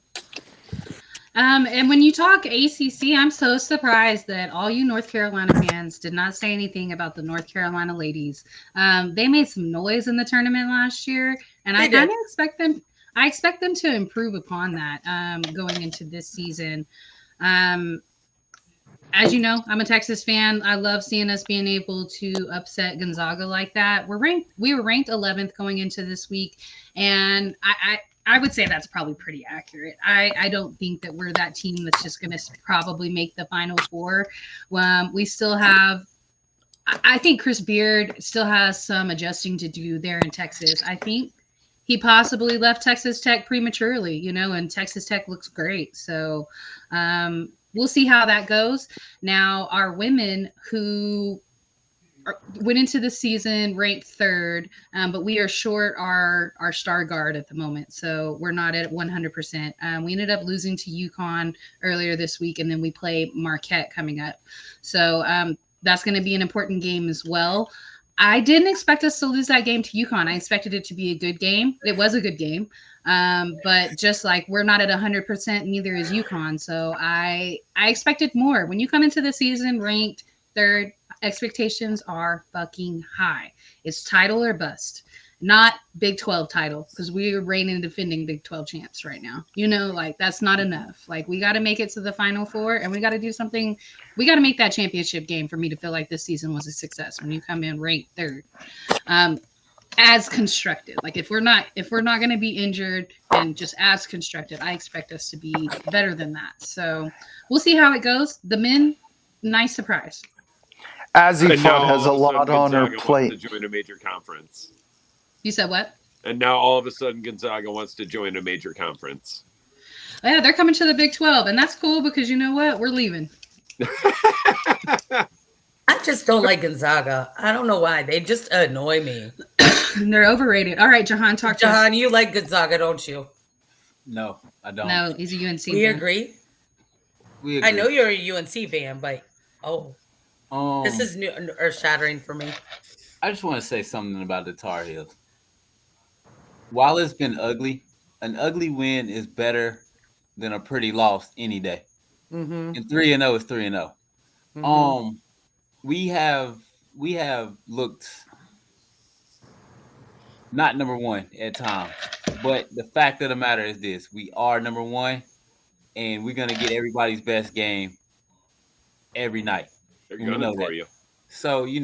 And when you talk ACC, I'm so surprised that all you North Carolina fans did not say anything about the North Carolina ladies. They made some noise in the tournament last year, and I kind of expect them. I expect them to improve upon that going into this season. As you know, I'm a Texas fan. I love seeing us being able to upset Gonzaga like that. We were ranked 11th going into this week, and I would say that's probably pretty accurate. I don't think that we're that team that's just going to probably make the Final Four. We still have. I think Chris Beard still has some adjusting to do there in Texas. I think he possibly left Texas Tech prematurely, and Texas Tech looks great. So we'll see how that goes. Now, our women who went into the season ranked third, but we are short our star guard at the moment, so we're not at 100%. We ended up losing to UConn earlier this week, and then we play Marquette coming up. So that's going to be an important game as well. I didn't expect us to lose that game to UConn. I expected it to be a good game. It was a good game. But just like we're not at 100%, neither is UConn. So I expected more. When you come into the season ranked third, expectations are fucking high. It's title or bust, not Big 12 title, because we are reigning and defending Big 12 champs right now. That's not enough. We got to make it to the Final Four, and we got to do something. We got to make that championship game for me to feel like this season was a success. When you come in ranked third, as constructed, if we're not going to be injured and just as constructed, I expect us to be better than that. So we'll see how it goes. The men, nice surprise. Azifod has a lot on her plate. Wants to join a major conference. You said what? And now all of a sudden Gonzaga wants to join a major conference. Yeah, they're coming to the Big 12, and that's cool because you know what? We're leaving. I just don't like Gonzaga. I don't know why. They just annoy me. They're overrated. All right, Jahan, talk to us. Jahan, you like Gonzaga, don't you? No, I don't. No, he's a UNC We fan. agree? We agree. I know you're a UNC fan, but this is new earth-shattering for me. I just want to say something about the Tar Heels. While it's been ugly, an ugly win is better than a pretty loss any day. Mm-hmm. And 3-0 is 3-0. Mm-hmm. We have looked not number one at times, but the fact of the matter is this: we are number one, and we're gonna get everybody's best game every night. They're gunning for you. So we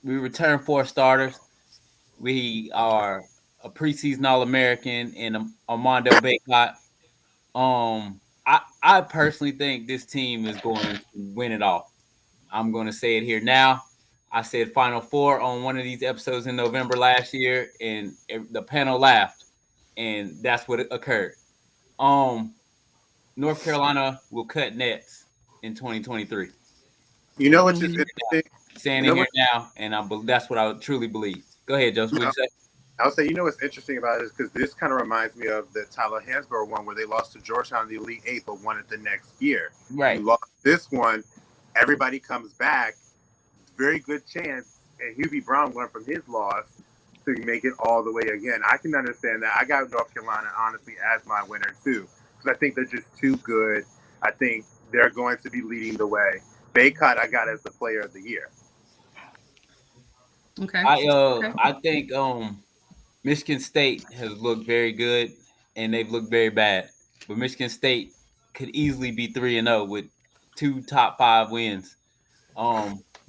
return 4 starters. We are a preseason All-American in Armando Bacot. I personally think this team is going to win it all. I'm going to say it here now. I said Final Four on one of these episodes in November last year, and the panel laughed, and that's what occurred. North Carolina will cut nets in 2023. You know what's just interesting? Saying it here now, and that's what I truly believe. Go ahead, Joseph. What you say? I'll say, what's interesting about it is because this kind of reminds me of the Tyler Hansborough one where they lost to Georgetown in the Elite Eight, but won it the next year. Right. You lost this one, everybody comes back, very good chance, and Hubie Brown learned from his loss to make it all the way again. I can understand that. I got North Carolina, honestly, as my winner, too, because I think they're just too good. I think they're going to be leading the way. Bacot, I got as the player of the year. Okay. I think Michigan State has looked very good, and they've looked very bad. But Michigan State could easily be 3-0 with 2 top 5 wins.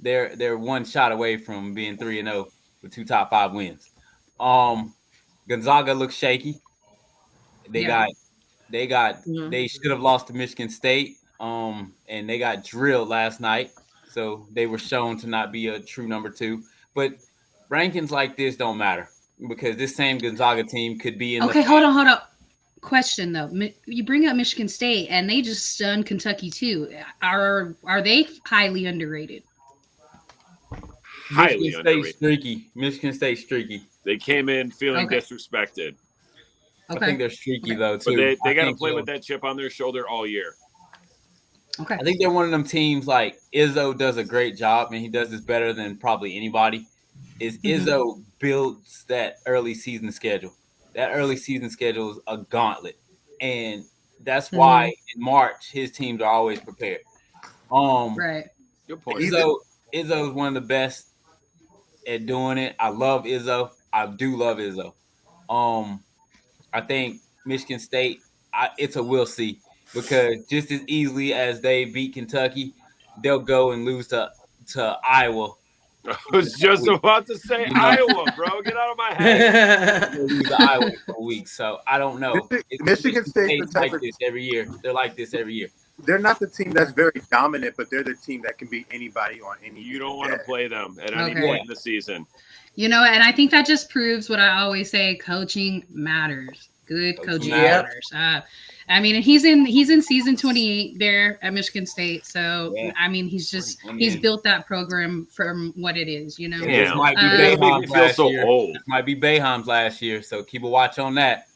They're one shot away from being 3-0 with 2 top 5 wins. Gonzaga looks shaky. They should have lost to Michigan State. and they got drilled last night. So they were shown to not be a true number 2. But rankings like this don't matter because this same Gonzaga team could be in Okay, the hold on. Question though, you bring up Michigan State, and they just stunned Kentucky too. Are they highly underrated? Highly Michigan State underrated. streaky. Michigan State streaky. They came in feeling Okay. disrespected, Okay. I think they're streaky Okay. though but too. they I got to think play so. with that chip on their shoulder all year. Okay. I think they're one of them teams like Izzo does a great job, and he does this better than probably anybody. Is Izzo builds that early season schedule. That early season schedule is a gauntlet, and that's why in March his teams are always prepared. Right. Good point. Izzo is one of the best at doing it. I love Izzo. I do love Izzo. I think Michigan State, it's a we'll see because just as easily as they beat Kentucky, they'll go and lose to Iowa. I was just about to say You know. Iowa, bro. Get out of my head. They'll lose to Iowa in 4 weeks. So I don't know. Michigan State's the type like of this every year. They're like this every year. they're not the team that's very dominant, but they're the team that can beat anybody on any. You don't want to play them at any Okay. point in the season. You know, and I think that just proves what I always say: coaching matters. Good coaching matters. I mean, and he's in season 28 there at Michigan State. So I mean, he's built that program from what it is. You know. Yeah. This might be It makes me Boeheim's feel last so year. old. This might be Boeheim's last year. So keep a watch on that.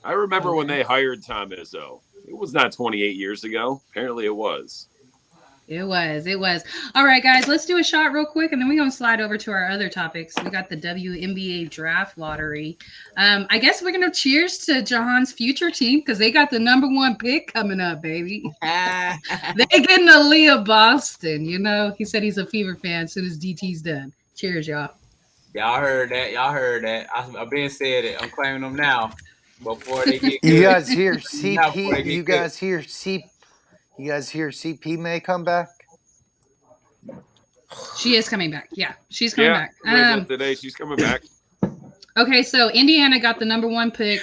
I remember when they hired Tom Izzo. It was not 28 years ago. Apparently it was. It was. All right, guys, let's do a shot real quick, and then we're going to slide over to our other topics. We got the WNBA draft lottery. I guess we're going to cheers to Jahan's future team because they got the number 1 pick coming up, baby. They're getting Aaliyah Boston. You know, he said he's a Fever fan as soon as DT's done. Cheers, y'all. Y'all heard that. I've been said it. I'm claiming them now before they get good. You guys hear Now before they CP? get You good. guys hear CP? You guys hear CP may come back? She is coming back. Yeah, she's coming back. Today she's coming back. Okay, so Indiana got the number 1 pick.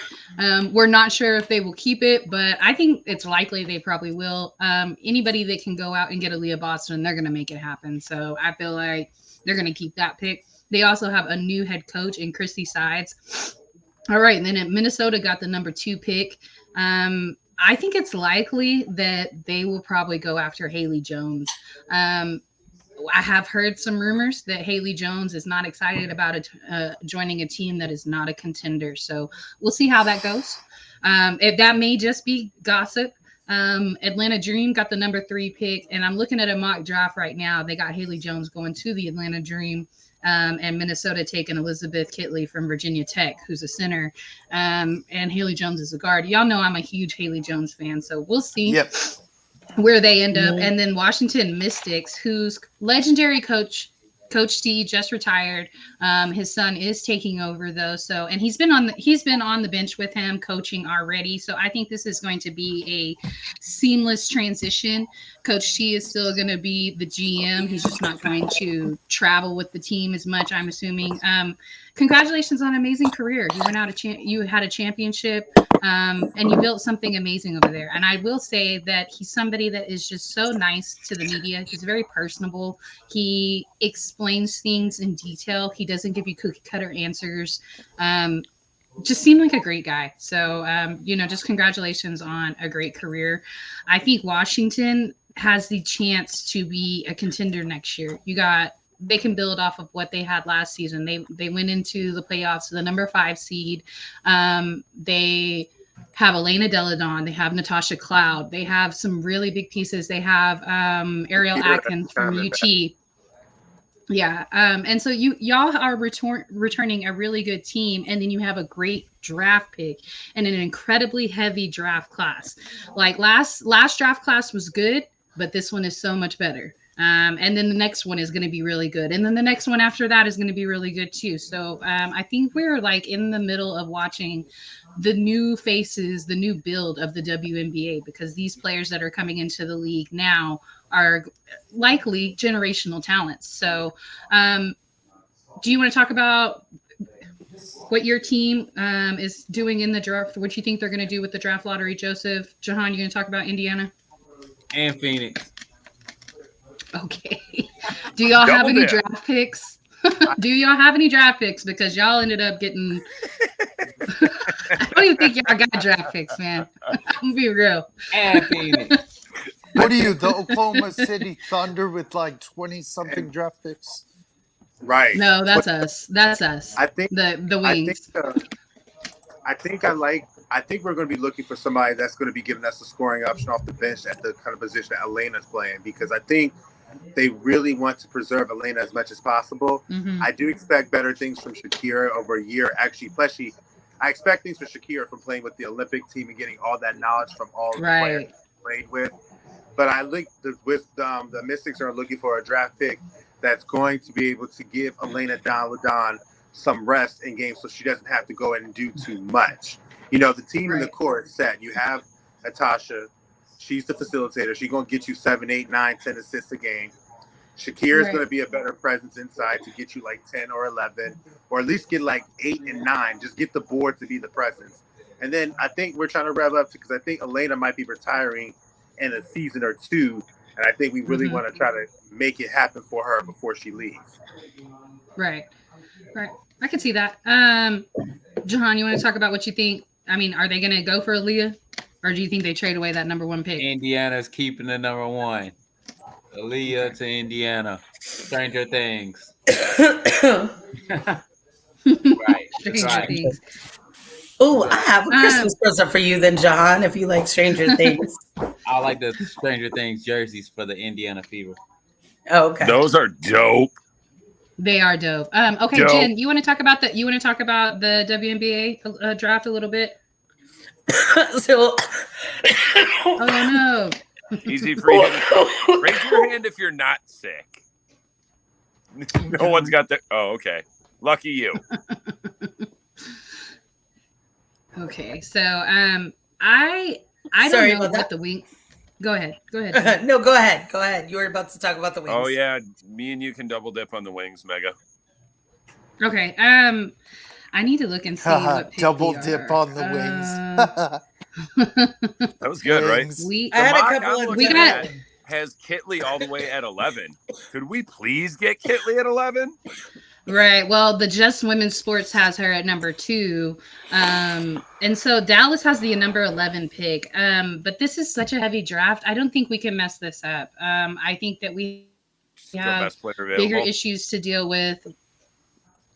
We're not sure if they will keep it, but I think it's likely they probably will. Anybody that can go out and get Aaliyah Boston, they're going to make it happen. So I feel like they're going to keep that pick. They also have a new head coach in Christy Sides. All right, and then at Minnesota got the number 2 pick. I think it's likely that they will probably go after Haley Jones. I have heard some rumors that Haley Jones is not excited about joining a team that is not a contender. So we'll see how that goes. If that may just be gossip. Atlanta Dream got the number 3 pick, and I'm looking at a mock draft right now. They got Haley Jones going to the Atlanta Dream. And Minnesota taking Elizabeth Kitley from Virginia Tech, who's a center, and Haley Jones is a guard. Y'all know I'm a huge Haley Jones fan, so we'll see where they end up. And then Washington Mystics, whose legendary coach T just retired. His son is taking over though, so and he's been on the bench with him coaching already. So I think this is going to be a seamless transition. Coach T is still going to be the GM. He's just not going to travel with the team as much, I'm assuming. Congratulations on an amazing career. You went out you had a championship, and you built something amazing over there. And I will say that he's somebody that is just so nice to the media. He's very personable. He explains things in detail. He doesn't give you cookie cutter answers. Just seemed like a great guy. So, just congratulations on a great career. I think Washington has the chance to be a contender next year. They can build off of what they had last season. They went into the playoffs, the number 5 seed. They have Elena Deladon. They have Natasha Cloud. They have some really big pieces. They have Ariel Atkins from UT. Yeah. And so y'all are returning a really good team, and then you have a great draft pick and an incredibly heavy draft class. Like last draft class was good, but this one is so much better. And then the next one is going to be really good. And then the next one after that is going to be really good too. So I think we're like in the middle of watching the new faces, the new build of the WNBA, because these players that are coming into the league now are likely generational talents. So do you want to talk about what your team is doing in the draft? What you think they're going to do with the draft lottery, Joseph? Jahan, you going to talk about Indiana? And Phoenix. Okay. Do y'all have Double any dip. draft picks? Do y'all have any draft picks? Because y'all ended up getting. I don't even think y'all got draft picks, man. I'm gonna be real. And Phoenix. What are you, the Oklahoma City Thunder with like 20-something draft picks? Right. No, that's us. That's us. I think the I think wings. I think we're going to be looking for somebody that's going to be giving us a scoring option off the bench at the kind of position that Elena's playing, because I think they really want to preserve Elena as much as possible. Mhm. I do expect better things from Shakira over a year. Actually, Pleshy, I expect things from Shakira from playing with the Olympic team and getting all that knowledge from all the players Right. she played with. But I think the Mystics are looking for a draft pick that's going to be able to give Elena Don some rest in games so she doesn't have to go in and do too much. You know, the team in the Right. court is set. You have Natasha. She's the facilitator. She's going to get you 7, 8, 9, 10 assists a game. Shakira is Right. going to be a better presence inside to get you like 10 or 11, or at least get like 8 and 9. Just get the board to be the presence. And then I think we're trying to rev up because I think Elena might be retiring in a season or two. And I think we really Mhm. want to try to make it happen for her before she leaves. Right. Right. I can see that. Jahan, you want to talk about what you think? I mean, are they going to go for Aaliyah, or do you think they trade away that number 1 pick? Indiana's keeping the number 1. Aaliyah to Indiana. Stranger Things. Right. Stranger Right. Things. Oh, I have a Christmas present for you then, Jahan, if you like Stranger Things. I like the Stranger Things jerseys for the Indiana Fever. Oh, okay. Those are dope. They are dope. Okay, Dope. Jen, you want to talk about the WNBA draft a little bit? So, Oh no. Easy for you. Raise your hand if you're not sick. No one's got that. Oh, okay. Lucky you. Okay, so I Sorry don't know about what that. the wing. Go ahead. Go ahead. No, go ahead. Go ahead. You were about to talk about the wings. Oh yeah, me and you can double dip on the wings, Mega. Okay. I need to look and see what pick Double we dip are. on the wings. That was good, right? Wings. We I had a mock couple I'm of looking We got- at has Kitley all the way at 11. Could we please get Kitley at 11? Right. Well, the Just Women's Sports has her at number 2. And so Dallas has the number 11 pick. But this is such a heavy draft. I don't think we can mess this up. I think that we Still have best player bigger available. issues to deal with.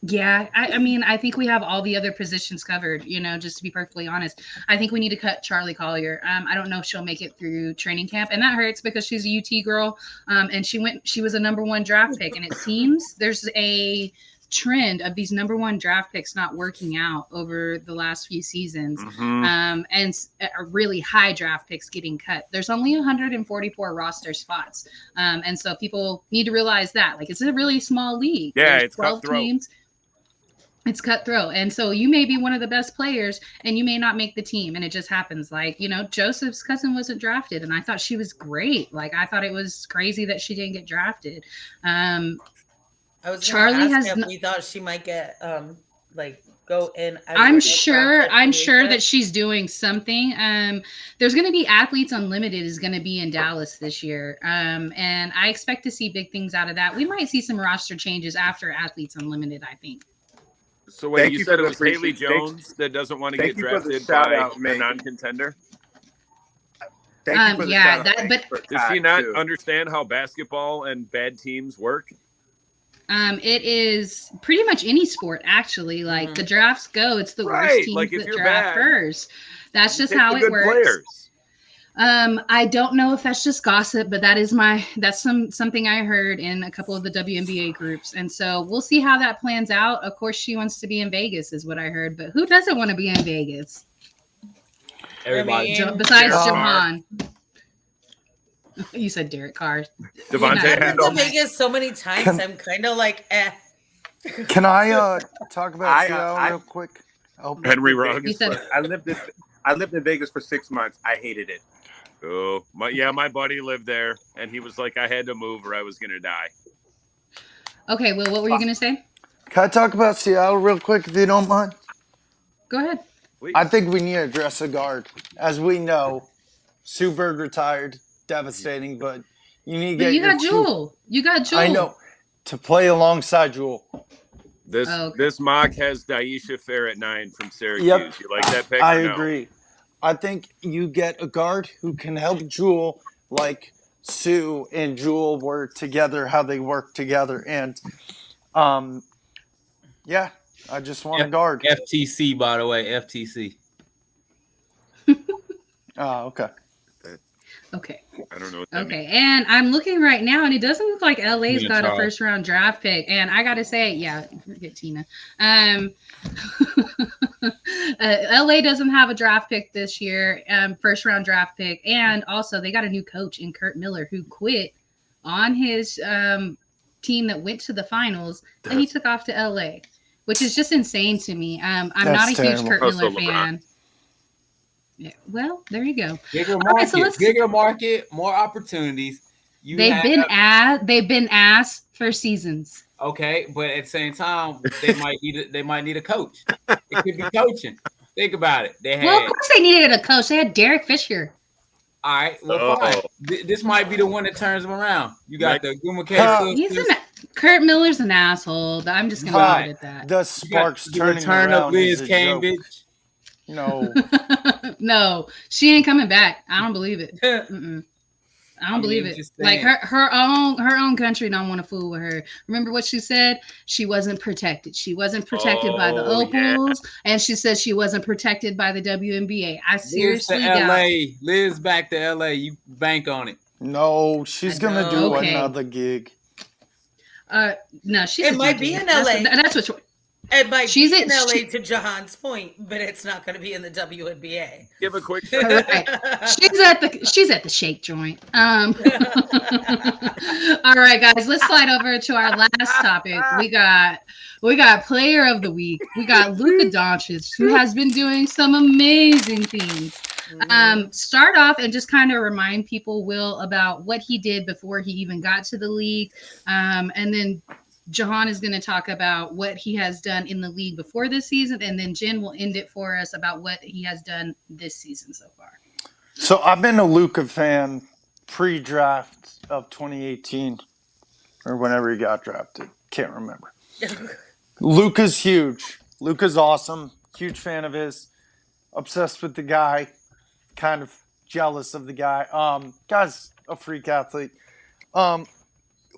Yeah, I mean, I think we have all the other positions covered, just to be perfectly honest. I think we need to cut Charlie Collier. I don't know if she'll make it through training camp, and that hurts because she's a UT girl. And she was a number 1 draft pick, and it seems there's a trend of these number 1 draft picks not working out over the last few seasons. Mhm. And really high draft picks getting cut. There's only 144 roster spots. And so people need to realize that, like, it's a really small league. Yeah, There's it's 12 cutthroat. teams. It's cutthroat. And so you may be one of the best players and you may not make the team. And it just happens. Like, Joseph's cousin wasn't drafted. And I thought she was great. Like, I thought it was crazy that she didn't get drafted. I was Charlie Charlie has ask no- if we thought she might get go in. as I'm a sure draft pick. that she's doing something. There's going to be Athletes Unlimited is going to be in Dallas this year. And I expect to see big things out of that. We might see some roster changes after Athletes Unlimited, I think. So wait, Thank you you said for it the was Haley appreciation. Jones that doesn't want to Thank get you for the drafted shout by out, a Megan. non-contender? Thank you for the Yeah, shout out, that- Megan, but- for Does she Todd, not too. understand how basketball and bad teams work? It is pretty much any sport, actually. Like, the drafts go, it's the Right, worst teams like, if that you're draft bad, first. That's You just take how the it good works. players. I don't know if that's just gossip, but that's something I heard in a couple of the WNBA groups. And so we'll see how that plans out. Of course, she wants to be in Vegas is what I heard, but who doesn't want to be in Vegas? Everybody. Besides Derek Jahan. You said Derek Carr. Devontae Yeah, I've been to Adams. Vegas so many times. I'm kind of like, eh. Can I talk about I, Seattle I- real quick? Oh, Henry lived in Ruggs. You said- I lived in Vegas for 6 months. I hated it. Oh, my buddy lived there, and he was like, I had to move or I was going to die. Okay, well, what were you going to say? can I talk about Seattle real quick if you don't mind? Go ahead. Please. I think we need to address a guard. As we know, Sue Bird retired. devastating, but you need to But get you your got Jewel. You got Jewel. I know, to play alongside Jewel. This mock has Daisha Fair at 9 from Syracuse. Yep. You like that pick? I or no? agree. I think you get a guard who can help Jewel, like Sue and Jewel were together, how they work together, and yeah, I just want a guard. FTC, by the way, FTC. Oh, okay. Okay. I don't know what that Okay. means. And I'm looking right now, and it doesn't look like LA's Yeah, got a Charles. first round draft pick. And I gotta say, yeah, forget Tina. LA doesn't have a draft pick this year, first round draft pick, and also they got a new coach in Kurt Miller who quit on his team that went to the finals, and he took off to LA, which is just insane to me. I'm That's not a huge terrible. Kurt Also Miller LeBron. fan. Yeah, well, there you go. Bigger All market, right, so let's. bigger market, more opportunities. They've been asked for seasons. Okay, but at the same time, they might need a coach. It could be coaching. Think about it. They had Well, of course they needed a coach. They had Derek Fisher. all right. Well, fine. This might be the one that turns them around. You got the Guma He's Kurt Miller's an asshole. I'm just gonna Hi. leave it at that. The Sparks the turning return of around Liz is a joke. Cambridge. No. No, she ain't coming back. I don't believe it. Mm-mm. I don't believe it. just Like saying. her own country don't want to fool with her. Remember what she said? She wasn't protected. She wasn't protected by the Oh, yeah. Opals, and she said she wasn't protected by the WNBA. I Liz to seriously LA. doubt. Liz back to LA. You bank on it. No, she's I gonna know. do Okay. another gig. No, she's. It a might DJ. be in That's LA. That's what. It might She's be in- in LA she- to Jahan's point, but it's not going to be in the WNBA. Give a quick All right. She's at the shake joint. All right, guys, let's slide over to our last topic. We got player of the week. We got Luka Doncic, who has been doing some amazing things. Start off and just kind of remind people, Will, about what he did before he even got to the league, and then Jahan is going to talk about what he has done in the league before this season, and then Jen will end it for us about what he has done this season so far. So I've been a Luka fan pre-draft of 2018 or whenever he got drafted. Can't remember. Luka's huge. Luka's awesome. Huge fan of his. Obsessed with the guy. Kind of jealous of the guy. Guy's a freak athlete.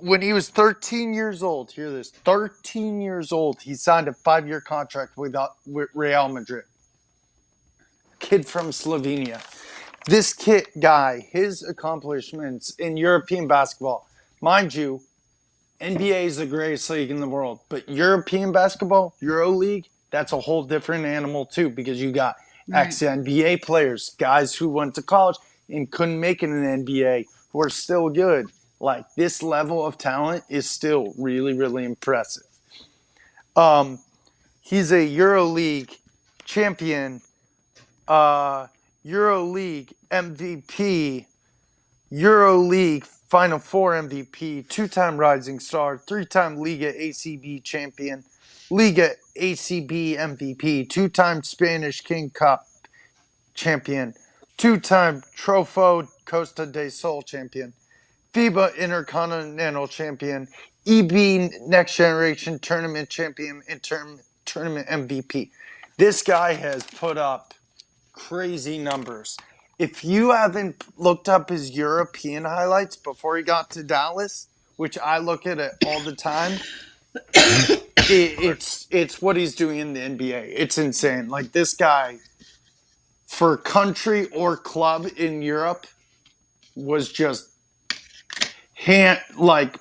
When he was 13 years old, hear this, 13 years old, he signed a 5-year contract with Real Madrid. Kid from Slovenia. This guy, his accomplishments in European basketball, mind you, NBA is the greatest league in the world, but European basketball, EuroLeague, that's a whole different animal too, because you got ex-NBA players, guys who went to college and couldn't make it in the NBA, who are still good. Like, this level of talent is still really, really impressive. He's a EuroLeague champion, EuroLeague MVP, EuroLeague Final Four MVP, 2-time Rising Star, 3-time Liga ACB champion, Liga ACB MVP, 2-time Spanish King Cup champion, 2-time Trofeo Costa del Sol champion, FIBA Intercontinental Champion, EB Next Generation Tournament Champion, and Tournament MVP. This guy has put up crazy numbers. If you haven't looked up his European highlights before he got to Dallas, which I look at it all the time, it's what he's doing in the NBA. It's insane. Like, this guy, for country or club in Europe, was just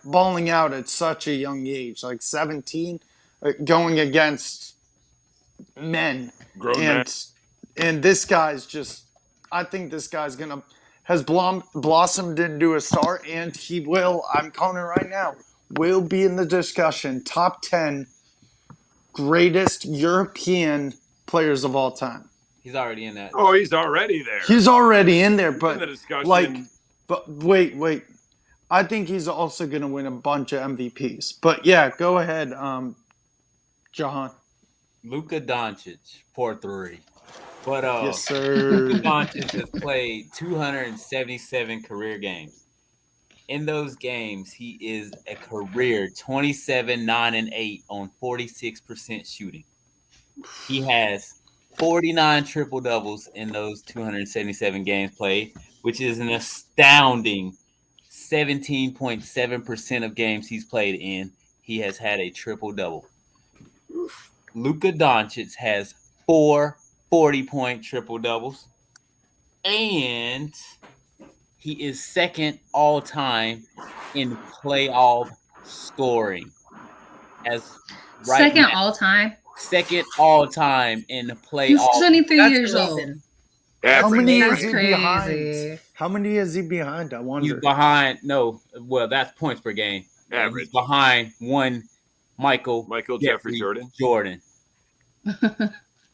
balling out at such a young age, like 17, going against men. Grown men. And this guy's just, I think this guy's has blossomed into a star, and he will, I'm calling it right now, will be in the discussion, top 10 greatest European players of all time. He's already in that. Oh, he's already there. He's already in there, but in the discussion. wait. I think he's also going to win a bunch of MVPs. But yeah, go ahead, Jahan. Luka Doncic, 4-3. But Yes, Luka sir. Doncic has played 277 career games. In those games, he is a career 27, 9, and 8 on 46% shooting. He has 49 triple doubles in those 277 games played, which is an astounding 17.7% of games he's played in. He has had a triple double. Luka Doncic has 4 40-point triple doubles, and he is second all time in playoff scoring. As right Second now, all time. second all time in He's playoff. 23 That's years old. amazing. How That's many That's is he behind? crazy. How many is he behind? I He's wonder. behind. No, well, that's points per game. Average. He's behind one Michael Jeffrey Jordan. Jordan.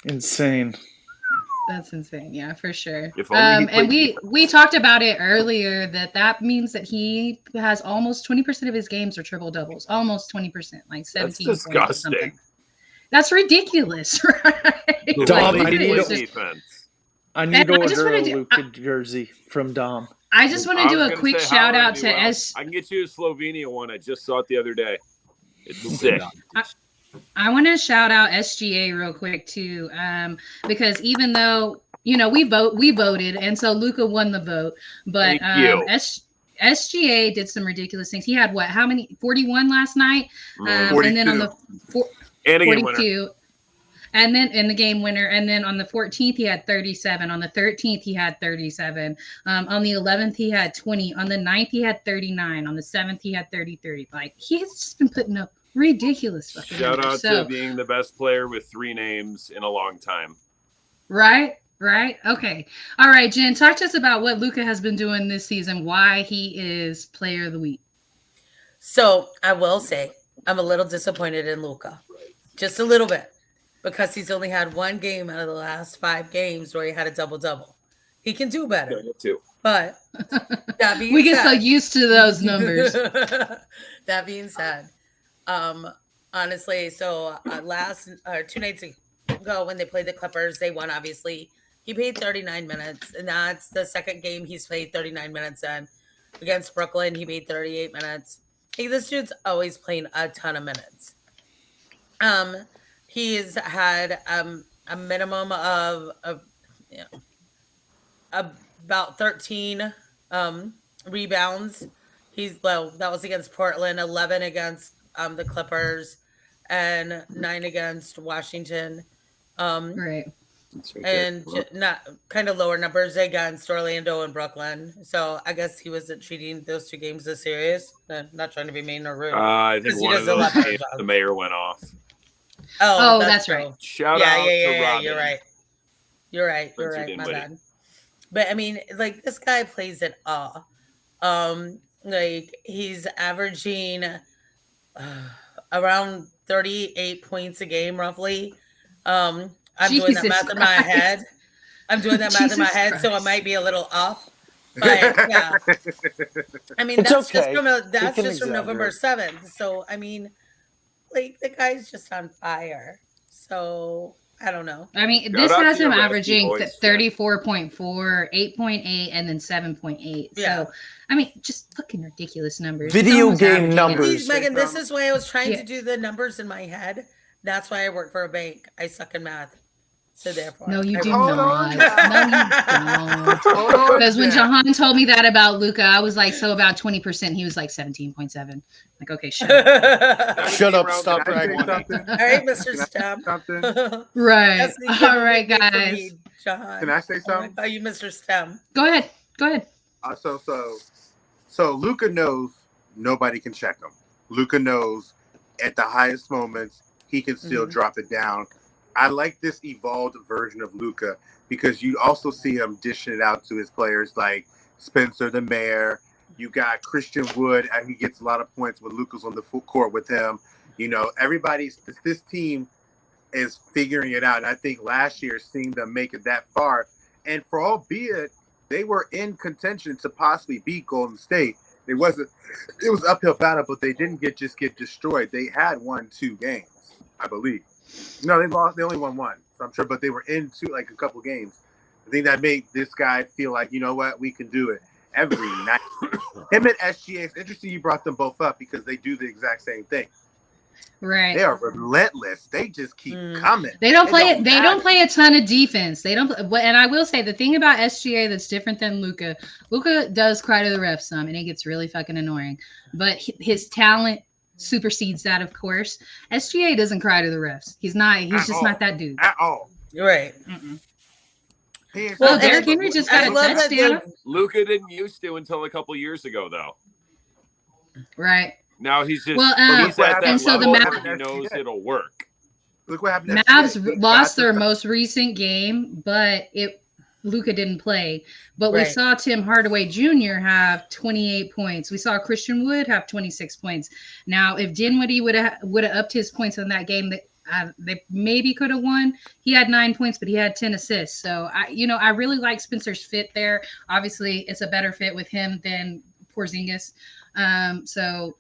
Insane. That's insane. Yeah, for sure. If only he And played we talked about it earlier that means that he has almost 20% of his games are triple doubles. Almost 20%, like 17 That's points or disgusting. something. That's ridiculous, right? Dom, Like, I it need is to- just- defense. I need to And I just order a wanna do- Luka jersey from Dom. I just want to I do was a gonna quick say, shout Howard, out to well, S. I can get you a Slovenia one. I just saw it the other day. It's sick. I want to shout out SGA real quick too, because even though we voted, and so Luca won the vote, but Thank you. SGA did some ridiculous things. He had what? How many? 41 last night, Mm. and then on the And a game winner. 42. And then in the game winner, and then on the 14th he had 37. On the 13th he had 37. On the 11th he had 20. On the 9th he had 39. On the 7th he had 33. Like, he's just been putting up ridiculous fucking Shout numbers. out to being the best player with 3 names in a long time. Right. Okay. All right, Jen, talk to us about what Luka has been doing this season, why he is player of the week. So I will say I'm a little disappointed in Luka, just a little bit, because he's only had one game out of the last 5 games where he had a double-double. He can do better, Too. but that being We get so said, used to those numbers. that being said, honestly, so 2 nights ago when they played the Clippers, they won. Obviously, he played 39 minutes, and that's the second game he's played 39 minutes in. Against Brooklyn, he made 38 minutes. Hey, this dude's always playing a ton of minutes. He's had a minimum of about 13 rebounds. That was against Portland, 11 against the Clippers, and 9 against Washington. Right. And not kind of lower numbers against Orlando and Brooklyn. So I guess he wasn't treating those 2 games as serious. Not trying to be mean or rude. I think He one of does a lot those better games, job. the mayor went off. Oh, that's right. Shout out to Robin. You're right. You're right. Spencer My Dinwiddie. bad. But I mean, like, this guy plays it all. Like, he's averaging around 38 points a game, roughly. I'm doing that Jesus math in my Christ. head. I'm doing that math in my Jesus head, so I Christ. might be a little off. But yeah, I mean, It's that's okay. just We can from November exaggerate. 7th. So I mean, like, the guy's just on fire. So I don't know. I mean, Shout this out has to him your averaging Rescue Boys. 34.4, 8.8, and then 7.8. Yeah. So, I mean, just fucking ridiculous numbers. Video Almost game averaging it. numbers. See, Megan, this is why I was trying Yeah. to do the numbers in my head. That's why I work for a bank. I suck in math. So therefore, No, you I do work- Hold on. not. No, you don't. Hold on, Because when Jack. Jahan told me that about Luca, I was like, so about 20%. He was like 17.7. Like, okay, shut up. Shut up, Around stop the Can I say bragging. something? All right, Mr. Can I say Stem. something? Right. That's the All right, nickname for guys. me, Jahan. Can I say I something? call you Mr. Stem. Go ahead. So Luca knows nobody can check him. Luca knows at the highest moments he can still Mhm. drop it down. I like this evolved version of Luca because you also see him dishing it out to his players like Spencer the Mayor. You got Christian Wood, and he gets a lot of points when Luca's on the full court with him. You know, this team is figuring it out. And I think last year seeing them make it that far, and for albeit they were in contention to possibly beat Golden State, it was uphill battle, but they didn't get destroyed. They had won 2 games, I believe. No, they lost. They only won 1. so I'm sure, but they were into like a couple games. I think that made this guy feel like, you know what, we can do it every night. Him and SGA, it's interesting you brought them both up because they do the exact same thing. Right. They are relentless. They just keep coming. They don't play it. They don't play a ton of defense. They don't. And I will say the thing about SGA that's different than Luka. Luka does cry to the ref some, and it gets really fucking annoying. But his talent supersedes that, of course. SGA doesn't cry to the refs. He's not. He's just not that dude at all. You're right. Well, Derrick Henry just got a touchdown. Luka didn't used to until a couple years ago, though. Right. Now he's just he's at that and so level the where he knows it'll work. Look what happened. Mavs lost their most recent game, but Luka didn't play. But we saw Tim Hardaway Jr. have 28 points. We saw Christian Wood have 26 points. Now, if Dinwiddie would have upped his points in that game, they maybe could have won. He had 9 points, but he had 10 assists. So I really like Spencer's fit there. Obviously, it's a better fit with him than Porzingis. So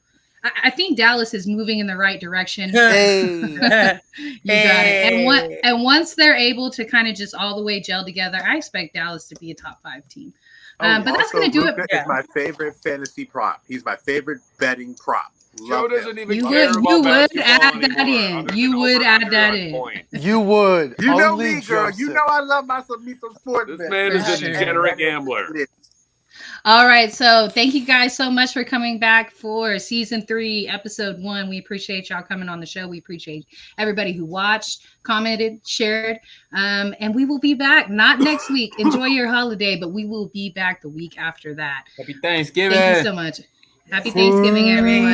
I think Dallas is moving in the right direction. Hey. You got it. And once they're able to kind of just all the way gel together, I expect Dallas to be a top 5 team. But that's going to do Luka it. is my favorite fantasy prop. He's my favorite betting prop. Joe doesn't even You care would about add basketball that anymore, in. other You than would add over-under that on in. point. You would. You know Only me, girl. Joseph. You know I love me some sports. This man is a degenerate gambler. All right. So thank you guys so much for coming back for season 3, episode 1. We appreciate y'all coming on the show. We appreciate everybody who watched, commented, shared. And we will be back, not next week. Enjoy your holiday, but we will be back the week after that. Happy Thanksgiving. Thank you so much. Happy Thanksgiving, everyone.